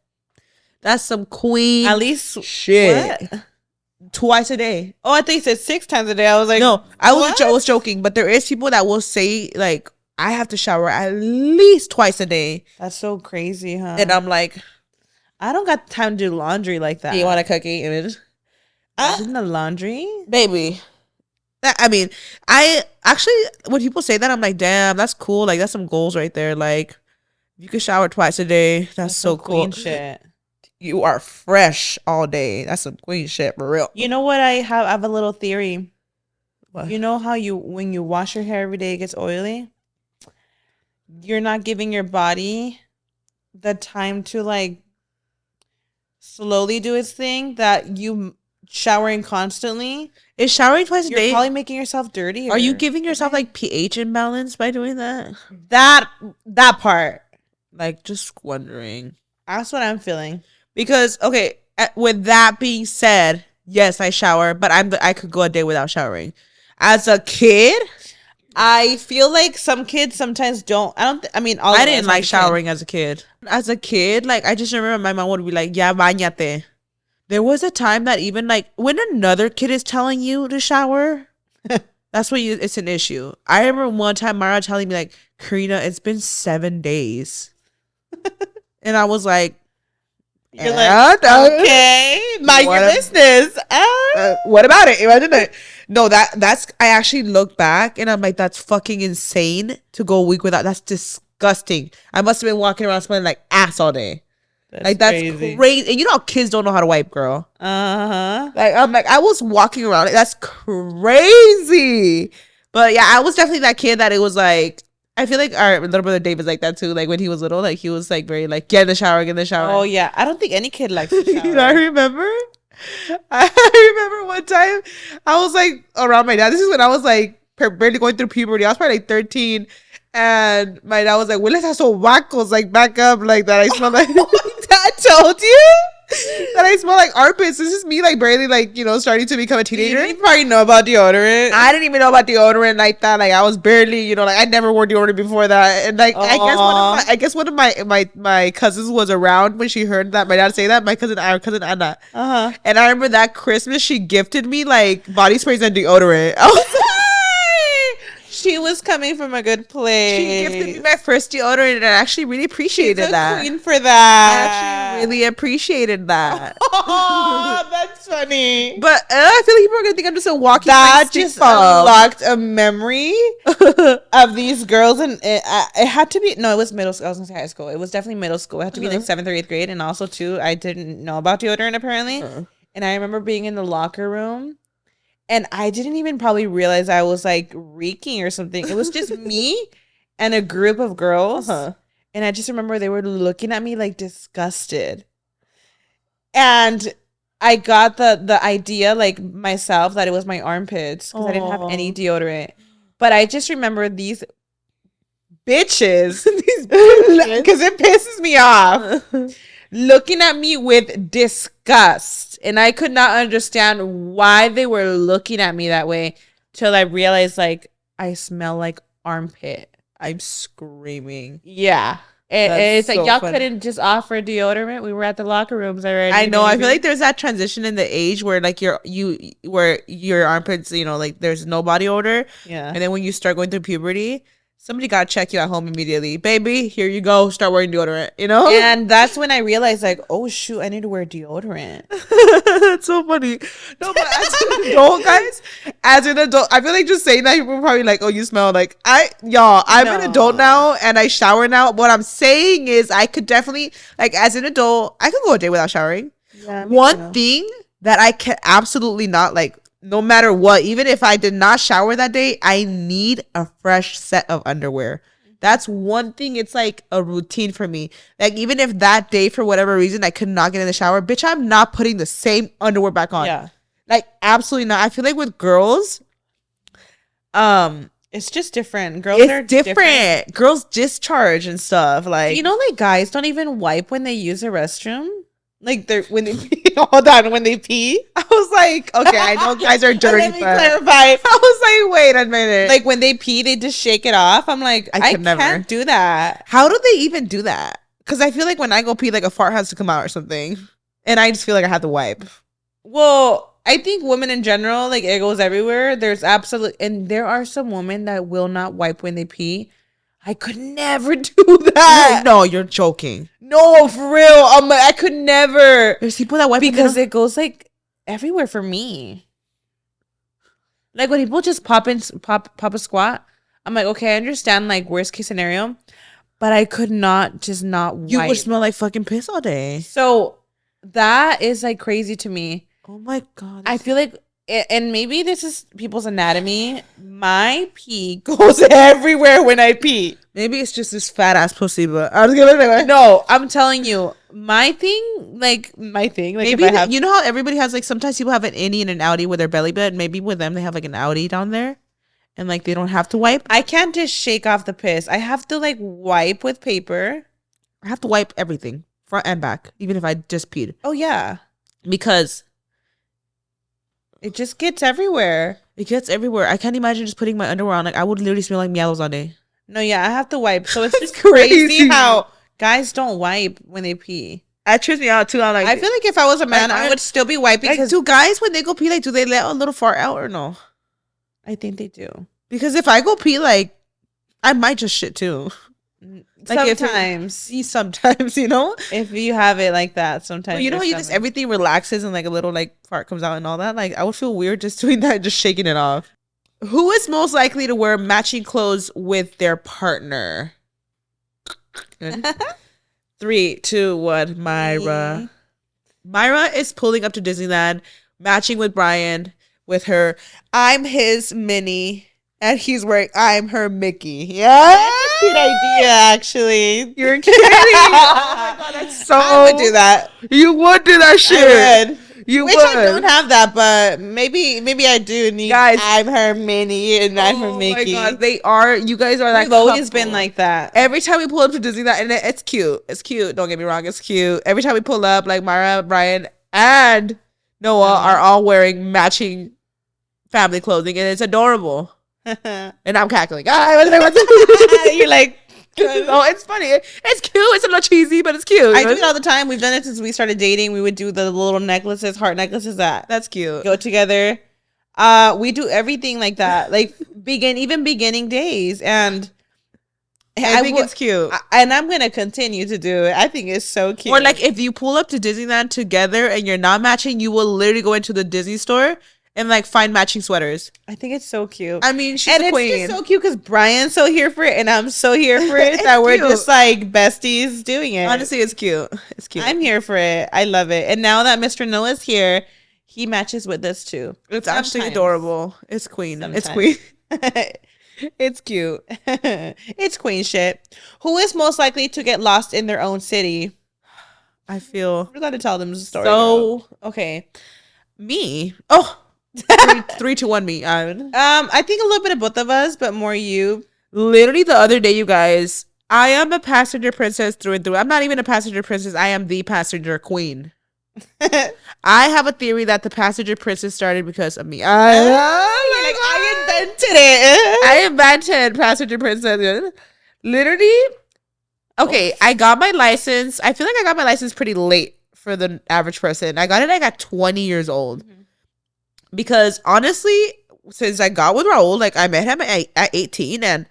That's some queen at least shit. What? Twice a day. Oh, I think you said 6 times a day. I was like, no, I was joking. But there is people that will say like, I have to shower at least twice a day. That's so crazy, huh? And I'm like, I don't got time to do laundry like that. You want a cookie? In the laundry, baby. I mean, I actually, when people say that, I'm like, damn, that's cool. Like, that's some goals right there. Like, you can shower twice a day. That's so cool. Queen shit. You are fresh all day. That's some queen shit for real. You know what? I have a little theory. What? You know how when you wash your hair every day, it gets oily? You're not giving your body the time to like slowly do its thing that you showering constantly. Is showering twice a day? You're probably making yourself dirty. Are you giving yourself like pH imbalance by doing that? That part. Like, just wondering. That's what I'm feeling. Because, okay, with that being said, yes, I shower, but I could go a day without showering. As a kid, I feel like some kids sometimes don't. I didn't like showering as a kid. As a kid, like, I just remember my mom would be like, "Ya bañate." There was a time that even like when another kid is telling you to shower, that's when it's an issue. I remember one time Mara telling me like, "Karina, it's been 7 days," and I was like, "You're like, okay, mind your business." What about it? Imagine that. No, that's. I actually look back and I'm like, that's fucking insane to go a week without. That's disgusting. I must have been walking around smelling like ass all day. That's crazy. And you know how kids don't know how to wipe, girl. Like I was walking around. Like, that's crazy. But yeah, I was definitely that kid that it was like. I feel like our little brother Dave is like that too. Like when he was little, like he was like very like get in the shower. Oh yeah, I don't think any kid likes to shower. I remember one time I was like around my dad. This is when I was like barely going through puberty. I was probably like 13. And my dad was like, "Hueles a sobacos, like back up, like that." I smell like I told you that I smell like armpits. This is me, like barely, like starting to become a teenager. You probably know about deodorant. I didn't even know about deodorant like that. Like I was barely, like I never wore deodorant before that. And like I guess one of my cousins was around when she heard that my dad say that. Our cousin Anna. And I remember that Christmas she gifted me like body sprays and deodorant. I was like, she was coming from a good place. She gifted me my first deodorant, and I actually really appreciated She's a that. queen for I that. actually really apprecied that. Oh, that's funny. But I feel like people are gonna think I'm just a walking That like, stink just bomb. unlocked a memory of these girls, and it had to be no, it was middle school. I was gonna say high school. It was definitely middle school. It had to be like 7th or 8th grade, and also too, I didn't know about deodorant apparently, and I remember being in the locker room, and I didn't even probably realize I was like reeking or something. It was just me and a group of girls, and I just remember they were looking at me like disgusted, and I got the idea like myself that it was my armpits because I didn't have any deodorant. But I just remember these bitches, because it pisses me off, looking at me with disgust. And I could not understand why they were looking at me that way till I realized like I smell like armpit. I'm screaming. Yeah. And it's like so y'all funny. couldn't just offer deodorant. We were at the locker rooms already. I know. I baby. feel like there's that transition in the age where like where your armpits, like there's no body odor. Yeah. And then when you start going through puberty, somebody gotta check you at home immediately. Baby, here you go. Start wearing deodorant, And that's when I realized like, oh shoot, I need to wear deodorant. That's so funny. No, but as an adult, guys, I feel like just saying that people are probably like, oh, you smell like I'm an adult now and I shower now. What I'm saying is I could definitely, like, as an adult, I could go a day without showering. Yeah, One thing that I can absolutely not, like, no matter what, even if I did not shower that day, I need a fresh set of underwear. That's one thing. It's like a routine for me. Like, even if that day, for whatever reason, I could not get in the shower, bitch, I'm not putting the same underwear back on. Yeah. Like, absolutely not. I feel like with girls, It's just different. Girls are different. Girls discharge and stuff. Like, like guys don't even wipe when they use a restroom. Like when they pee. Hold on, when they pee. I was like, okay, I know guys are dirty. Let me but clarify. I was like, wait a minute. Like when they pee, they just shake it off. I'm like, I could never can't do that. how do they even do that? Because I feel like when I go pee, like a fart has to come out or something, and I just feel like I have to wipe. Well, I think women in general, like it goes everywhere. There's and there are some women that will not wipe when they pee. I could never do that. No, you're joking. No, for real. I could never. There's people that wipe Because it goes like everywhere for me. Like when people just pop a squat, I'm like, okay, I understand like worst case scenario, but I could not wipe. You would smell like fucking piss all day. So that is like crazy to me. Oh my god. I feel like, and maybe this is people's anatomy. My pee goes everywhere when I pee. Maybe it's just this fat ass pussy, but I was gonna anyway. No, I'm telling you, my thing. Like Maybe if I have, you know how everybody has like sometimes people have an innie and an outie with their belly button. Maybe with them they have like an outie down there, and like they don't have to wipe. I can't just shake off the piss. I have to like wipe with paper. I have to wipe everything front and back, even if I just peed, Oh yeah, because it just gets everywhere. it gets everywhere. I can't imagine just putting my underwear on. Like I would literally smell like meows all day. No, yeah, I have to wipe. So it's That's just crazy crazy. how guys don't wipe when they pee. That trips me out too. I'm like, I feel like if I was a man, Like, I would still be wiping. like, Because do guys when they go pee, like, do they let a little fart out or no? I think they do. Because if I go pee, like, I might just shit too. Like, if sometimes, if you have it like that, sometimes But you know how your just stomach- everything relaxes and like a little like fart comes out and all that. Like I would feel weird just doing that, just shaking it off. Who is most likely to wear matching clothes with their partner? Good. 3, 2, 1. Myra. Me. Myra is pulling up to Disneyland, matching with Brian with her. I'm his Minnie, and he's wearing I'm her Mickey. Yeah, Cute idea, actually. you're kidding. Oh my god, that's so. I would do that. You would do that shit. I would. You Which would. I don't have that, but maybe I do need. Guys. I'm her Minnie and I'm her Mickey. Oh my god, they are. You guys are like. We've always couple. been like that. Every time we pull up to Disneyland, and it's cute. It's cute. Don't get me wrong. It's cute. Every time we pull up, like Myra, Brian, and Noah are all wearing matching family clothing, and it's adorable. And I'm cackling. You're like, Oh, it's funny. It's cute. It's a little cheesy, but it's cute. I do it all the time. We've done it since we started dating. We would do the little necklaces, heart necklaces that That's cute. go together. We do everything like that, like even beginning days, and I think it's cute. And I'm gonna continue to do it. I think it's so cute. Or like if you pull up to Disneyland together and you're not matching, you will literally go into the Disney store and like find matching sweaters. I think it's so cute. I mean, she's a queen. It's just so cute because Brian's so here for it and I'm so here for it that we're just like besties doing it. Honestly, it's cute. It's cute. I'm here for it. I love it. And now that Mr. Noah's here, he matches with us too. It's actually adorable. It's queen. Sometimes. It's queen. It's cute. It's queen shit. Who is most likely to get lost in their own city? I feel we're gonna tell them the story. So okay, me. Oh, 3, 2, 1. Me. I think a little bit of both of us, but more you. Literally the other day, you guys. I am a passenger princess through and through. I'm not even a passenger princess. I am the passenger queen. I have a theory that the passenger princess started because of me. I invented it. I invented passenger princess. Literally. Okay, I got my license. I feel like I got my license pretty late for the average person. I got it like at 20 years old. Because honestly, since I got with Raul, like I met him at 18 and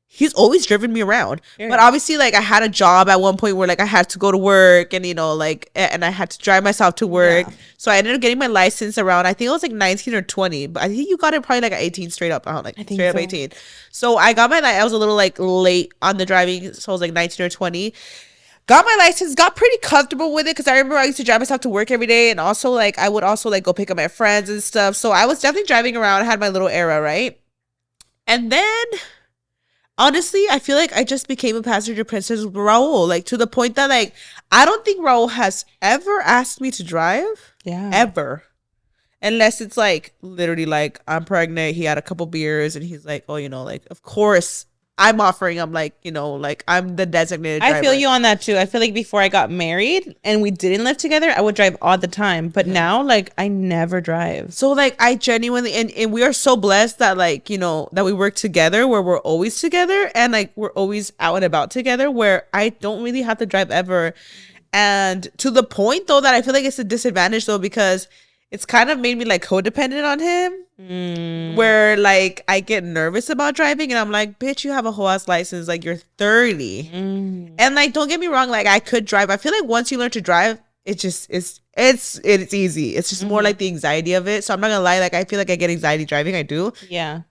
he's always driven me around. Sure. But obviously, like I had a job at one point where like I had to go to work and, you know, like, and I had to drive myself to work. Yeah. So I ended up getting my license around, I think it was like 19 or 20, but I think you got it probably like at 18 straight up. I think straight up 18. So I got I was a little like late on the driving. So I was like 19 or 20. Got my license, got pretty comfortable with it because I remember I used to drive myself to work every day. And also like I would also like go pick up my friends and stuff. So I was definitely driving around. I had my little era, right? And then honestly, I feel like I just became a passenger princess with Raul, like to the point that like I don't think Raul has ever asked me to drive. Yeah. Ever. Unless it's like literally like I'm pregnant, he had a couple beers and he's like, oh, you know, like of course I'm offering him like, you know, like I'm the designated driver. I feel you on that too. I feel like before I got married and we didn't live together, I would drive all the time. But now like I never drive. So like I genuinely and we are so blessed that like, you know, that we work together where we're always together and like we're always out and about together where I don't really have to drive ever. And to the point though that I feel like it's a disadvantage though because it's kind of made me like codependent on him where like I get nervous about driving and I'm like, bitch, you have a whole ass license, like you're 30. And like don't get me wrong, like I could drive. I feel like once you learn to drive, it just it's easy. It's just more like the anxiety of it. So I'm not gonna lie, like I feel like I get anxiety driving. I do. Yeah.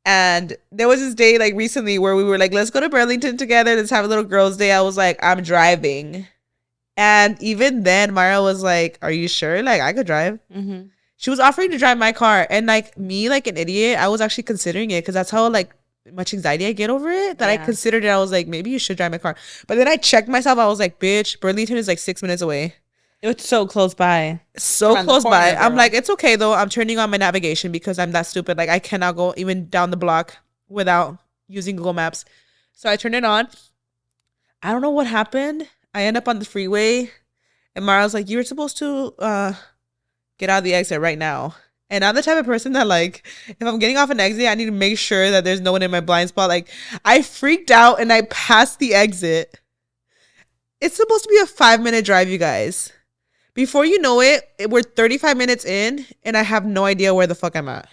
And there was this day like recently where we were like, let's go to Burlington together, let's have a little girls' day. I was like, I'm driving. And even then, Mara was like, are you sure? Like, I could drive. She was offering to drive my car. And, like, me, like an idiot, I was actually considering it because that's how, like, much anxiety I get over it that I considered it. I was like, maybe you should drive my car. But then I checked myself. I was like, bitch, Burlington is, like, 6 minutes away. It's so close by. So close by. I'm like, it's okay, though. I'm turning on my navigation because I'm that stupid. Like, I cannot go even down the block without using Google Maps. So I turned it on. I don't know what happened. I end up on the freeway and Mara's like, you were supposed to get out of the exit right now. And I'm the type of person that like, if I'm getting off an exit, I need to make sure that there's no one in my blind spot. Like I freaked out and I passed the exit. It's supposed to be a 5-minute drive, you guys. Before you know it, we're 35 minutes in and I have no idea where the fuck I'm at.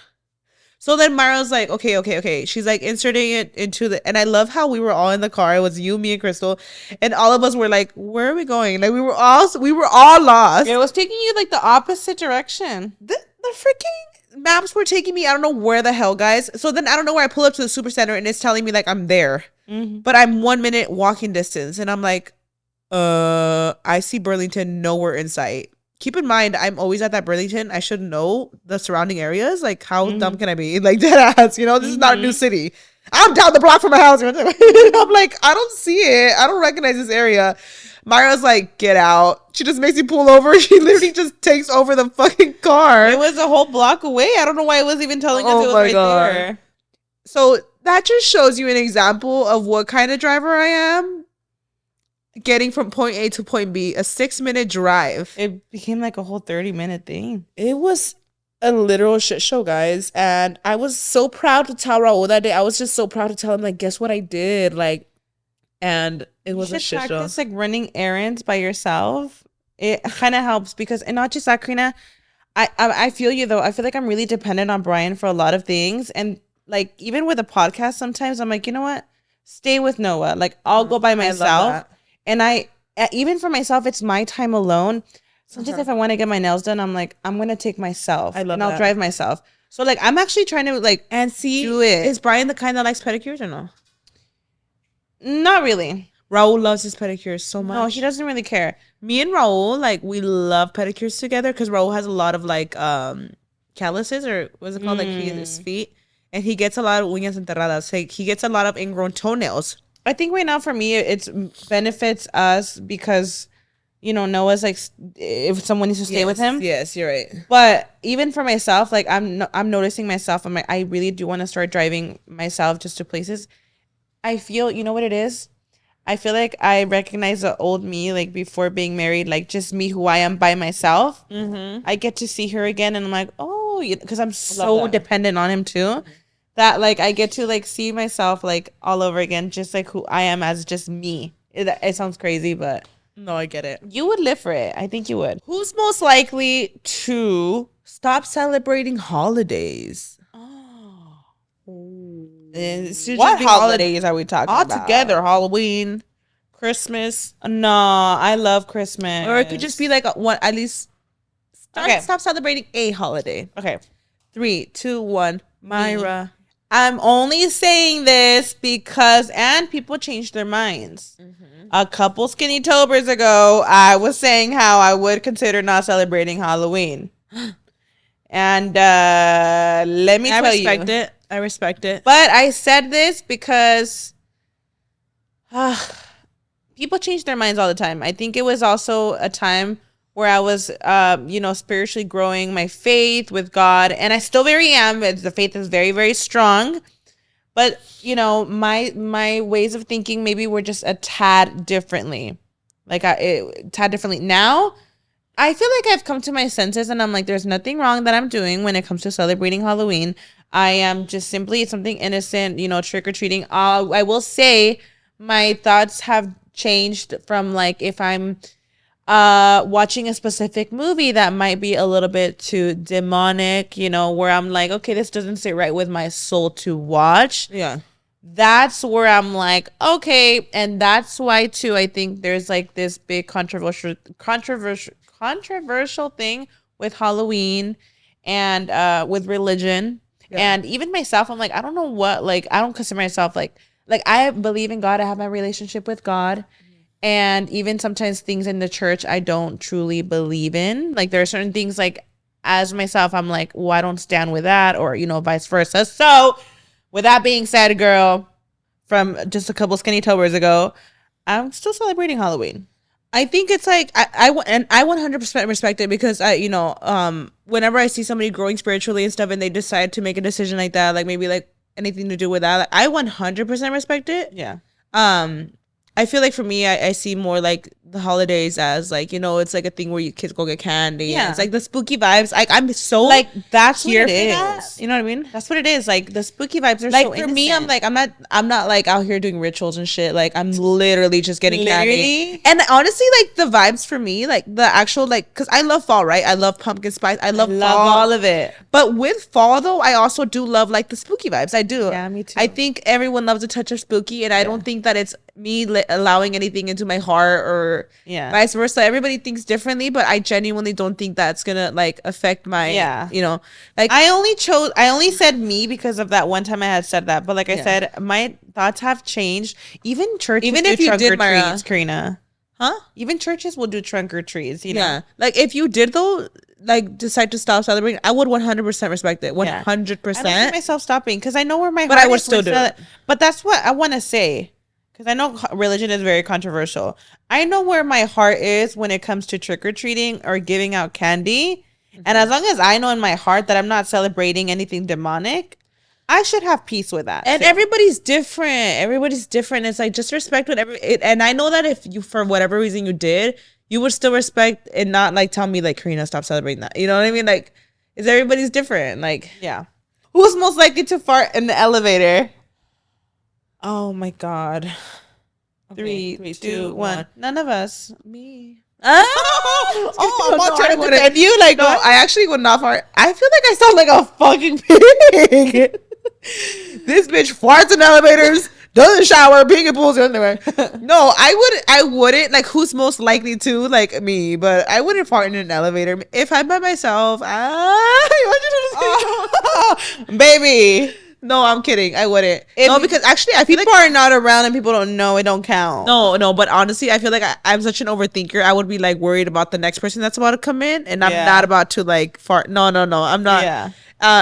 So then Mara's like, okay. She's like inserting it into and I love how we were all in the car. It was you, me, and Crystal. And all of us were like, where are we going? Like we were all lost. It was taking you like the opposite direction. The freaking maps were taking me, I don't know where the hell, guys. So then I don't know where I pull up to the supercenter and it's telling me like I'm there. But I'm 1 minute walking distance. And I'm like, I see Burlington nowhere in sight. Keep in mind, I'm always at that Burlington. I should know the surrounding areas. Like, how dumb can I be? Like, dead ass, you know? This is not a new city. I'm down the block from my house. I'm like, I don't see it. I don't recognize this area. Mara's like, get out. She just makes me pull over. She literally just takes over the fucking car. It was a whole block away. I don't know why it was even telling us it was right there. So that just shows you an example of what kind of driver I am. Getting from point A to point B, a 6-minute drive. It became like a whole 30-minute thing. It was a literal shit show, guys. And I was so proud to tell Raul that day. I was just so proud to tell him, like, guess what I did? Like, and it was a shit show. Practice like running errands by yourself. It kind of helps because, and not just that, Karina, I feel you though. I feel like I'm really dependent on Brian for a lot of things, and like even with a podcast, sometimes I'm like, you know what, stay with Noah. Like I'll go by myself, and even for myself, it's my time alone. Sometimes if I want to get my nails done, I'm like, I'm gonna take myself, and I'll drive myself. So like I'm actually trying to like and see, do it. Is Brian the kind that likes pedicures or no? Not really. Raul loves his pedicures so much. No, he doesn't really care. Me and Raul, like, we love pedicures together because Raul has a lot of like calluses, or what's it called, like his feet, and he gets a lot of uñas enterradas. Like he gets a lot of ingrown toenails. I think right now for me, it's benefits us because, you know, Noah's like, if someone needs to stay with him. Yes, you're right. But even for myself, like I'm noticing myself. I'm like, I really do want to start driving myself just to places. I feel, you know what it is? I feel like I recognize the old me, like before being married, like just me who I am by myself. Mm-hmm. I get to see her again, and I'm like, oh, because I'm so dependent on him too, that like I get to like see myself like all over again, just like who I am as just me. It sounds crazy, but no, I get it. You would live for it. I think you would. Who's most likely to stop celebrating holidays? What holidays are we talking about? All together, Halloween, Christmas. No, I love Christmas. Or it could just be like one, at least stop celebrating a holiday. Okay. 3, 2, 1. Myra. I'm only saying this because, and people change their minds. Mm-hmm. A couple skinny tobers ago, I was saying how I would consider not celebrating Halloween. And let me tell you. I respect it. But I said this because people change their minds all the time. I think it was also a time where I was, spiritually growing my faith with God. And I still very am. The faith is very, very strong. But, you know, my ways of thinking maybe were just a tad differently. Tad differently. Now, I feel like I've come to my senses and I'm like, there's nothing wrong that I'm doing when it comes to celebrating Halloween. I am just simply something innocent, trick-or-treating. I will say my thoughts have changed from like if I'm watching a specific movie that might be a little bit too demonic, where I'm like, okay, this doesn't sit right with my soul to watch. Yeah. That's where I'm like, okay. And that's why too, I think there's like this big controversial thing with Halloween and with religion. Yeah. And even myself, I'm like, I don't know what, like, I don't consider myself like I believe in God. I have my relationship with God. Mm-hmm. And even sometimes things in the church I don't truly believe in. Like there are certain things like as myself, I'm like, well, I don't stand with that, or, vice versa. So with that being said, girl, from just a couple skinny tobers ago, I'm still celebrating Halloween. I think it's like I 100% respect it because whenever I see somebody growing spiritually and stuff and they decide to make a decision like that, like maybe like anything to do with that, like, I 100% respect it. Yeah. I feel like for me, I see more like the holidays as like, it's like a thing where you kids go get candy. Yeah. It's like the spooky vibes. Like I'm so like that's here what it is. That. You know what I mean? That's what it is. Like the spooky vibes are like so for innocent. me, I'm not like out here doing rituals and shit. Like I'm literally just getting candy. And honestly, like the vibes for me, like the actual like, cause I love fall, right? I love pumpkin spice. I love fall. All of it. But with fall though, I also do love like the spooky vibes. I do. Yeah, me too. I think everyone loves a touch of spooky, and I don't think that it's me allowing anything into my heart or vice versa. Everybody thinks differently, but I genuinely don't think that's gonna like affect my like I only said me because of that one time I had said that, but like I said, my thoughts have changed. Even churches, even if you did treats, Karina, huh? Even churches will do trunk or treats, Yeah, like if you did though, like decide to stop celebrating, I would 100% respect it. 100%. I don't see myself stopping because I know where my heart but I would still do it. But that's what I want to say. Because I know religion is very controversial. I know where my heart is when it comes to trick-or-treating or giving out candy. Mm-hmm. And as long as I know in my heart that I'm not celebrating anything demonic, I should have peace with that. And everybody's different. It's like just respect whatever. And I know that if you, for whatever reason you did, you would still respect and not like tell me like, Karina, stop celebrating that. You know what I mean? Like, everybody's different. Like, yeah. Who's most likely to fart in the elevator? Oh my God. 3, 2, 1. None of us. Me. Oh, I'm No, not trying I to wouldn't. defend you. Like, no, I actually would not fart. I feel like I sound like a fucking pig. This bitch farts in elevators, doesn't shower, being in pools underwear. No, I wouldn't. Like, who's most likely to? Like me, but I wouldn't fart in an elevator if I'm by myself. Baby. No, I'm kidding. I wouldn't. No, because actually, I feel People like are not around and people don't know, it don't count. no. But honestly, I feel like I'm such an overthinker. I would be like worried about the next person that's about to come in, and I'm Yeah. not about to like fart. No, I'm not. Yeah.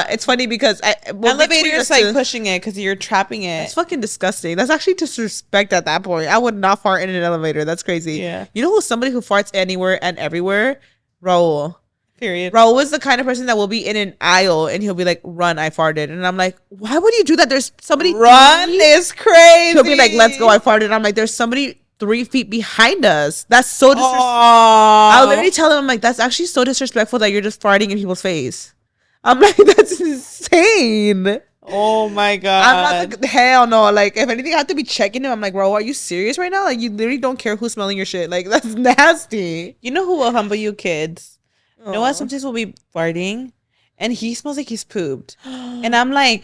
It's funny because Elevator's like pushing it because you're trapping it. It's fucking disgusting. That's actually disrespect at that point. I would not fart in an elevator. That's crazy. Yeah. You know who's somebody who farts anywhere and everywhere? Raul. Period. Raul is the kind of person that will be in an aisle and he'll be like, "Run, I farted," and I'm like, "Why would you do that? There's somebody Run is crazy. He'll be like, "Let's go, I farted." I'm like, "There's somebody 3 feet behind us." That's so disrespectful. I'll literally tell him, I'm like, "That's actually so disrespectful that you're just farting in people's face." I'm like, "That's insane." Oh my god. I'm not hell no. Like, if anything, I have to be checking him. I'm like, "Bro, are you serious right now? Like, you literally don't care who's smelling your shit. Like, that's nasty." You know who will humble you, kids? You know Aw. what? Sometimes we'll be farting, and he smells like he's pooped, and I'm like,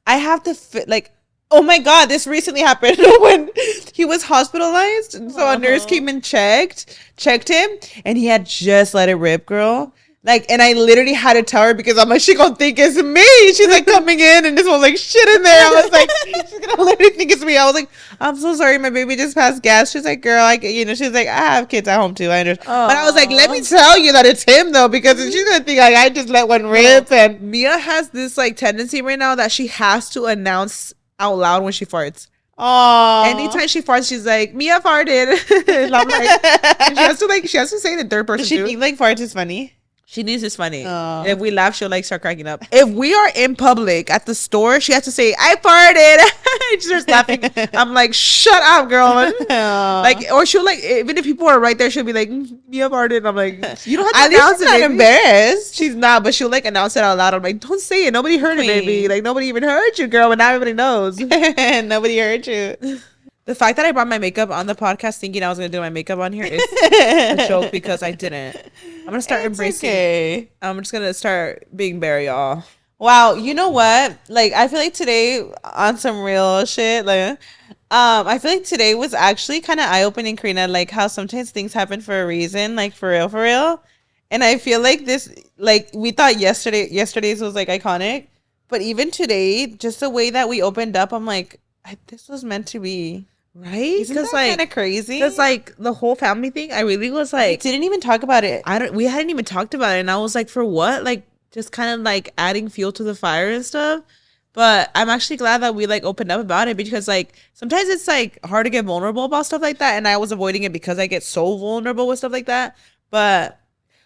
I have to like. Oh my god! This recently happened when he was hospitalized, and so a nurse came and checked him, and he had just let it rip, girl. Like, and I literally had to tell her because I'm like, she gonna think it's me. She's like coming in, and this was like shit in there. I was like, she's gonna literally think it's me. I was like, I'm so sorry, my baby just passed gas. She's like, girl, she's like, I have kids at home too. I understand, but I was like, let me tell you that it's him though, because she's gonna think like I just let one rip. And Mia has this like tendency right now that she has to announce out loud when she farts. oh, Anytime she farts, she's like, "Mia farted," and I'm like, and she has to say it in third person does she too. think like farts is funny? She needs it's funny. Aw. If we laugh, she'll like start cracking up. If we are in public at the store, she has to say, "I farted." She starts laughing. I'm like, "Shut up, girl." Aw. Like, or she'll like, even if people are right there, she'll be like, "Mia farted." I'm like, "You don't have to At least announce she's it." not baby." embarrassed. She's not, but she'll like announce it out loud. I'm like, "Don't say it. Nobody heard it, baby. Queen. Like nobody even heard you, girl." But now everybody knows. Nobody heard you. The fact that I brought my makeup on the podcast thinking I was gonna do my makeup on here is a joke because I didn't. I'm gonna start embracing. Okay. I'm just gonna start being bare, y'all. Wow, you know what? Like, I feel like today on some real shit, like, I feel like today was actually kind of eye opening, Karina. Like how sometimes things happen for a reason, like for real. And I feel like this, like we thought yesterday's was like iconic, but even today, just the way that we opened up, I'm like, this was meant to be. Right? Isn't that kind of crazy? Because like the whole family thing, I really was We like, didn't even talk about it. we hadn't even talked about it, and I was like, for what? Like just kind of like adding fuel to the fire and stuff. But I'm actually glad that we like opened up about it because like sometimes it's like hard to get vulnerable about stuff like that, and I was avoiding it because I get so vulnerable with stuff like that. But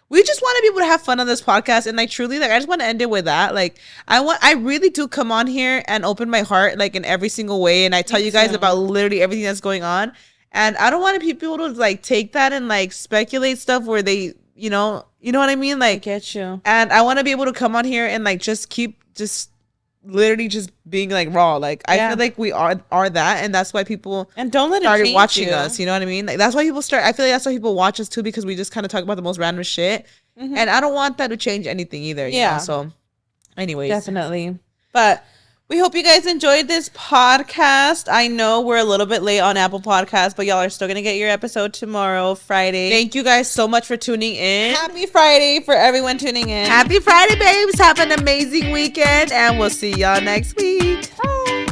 we just want to be able to have fun on this podcast, and like truly, like I just want to end it with that. Like I really do come on here and open my heart like in every single way, and I tell you guys too. about literally everything that's going on. And I don't want people to like take that and like speculate stuff where they, you know what I mean? Like, Get you. and I want to be able to come on here and like just keep just literally just being like raw. Like I Yeah. feel like we are that, and that's why people And don't let it started change watching you. us. You know what I mean? Like that's why people start. I feel like that's why people watch us too, because we just kind of talk about the most random shit, and I don't want that to change anything either. You Yeah. know? So, anyways, Definitely. But we hope you guys enjoyed this podcast. I know we're a little bit late on Apple Podcasts, but y'all are still going to get your episode tomorrow, Friday. thank you guys so much for tuning in. Happy Friday for everyone tuning in. Happy Friday, babes! Have an amazing weekend, and we'll see y'all next week. Bye.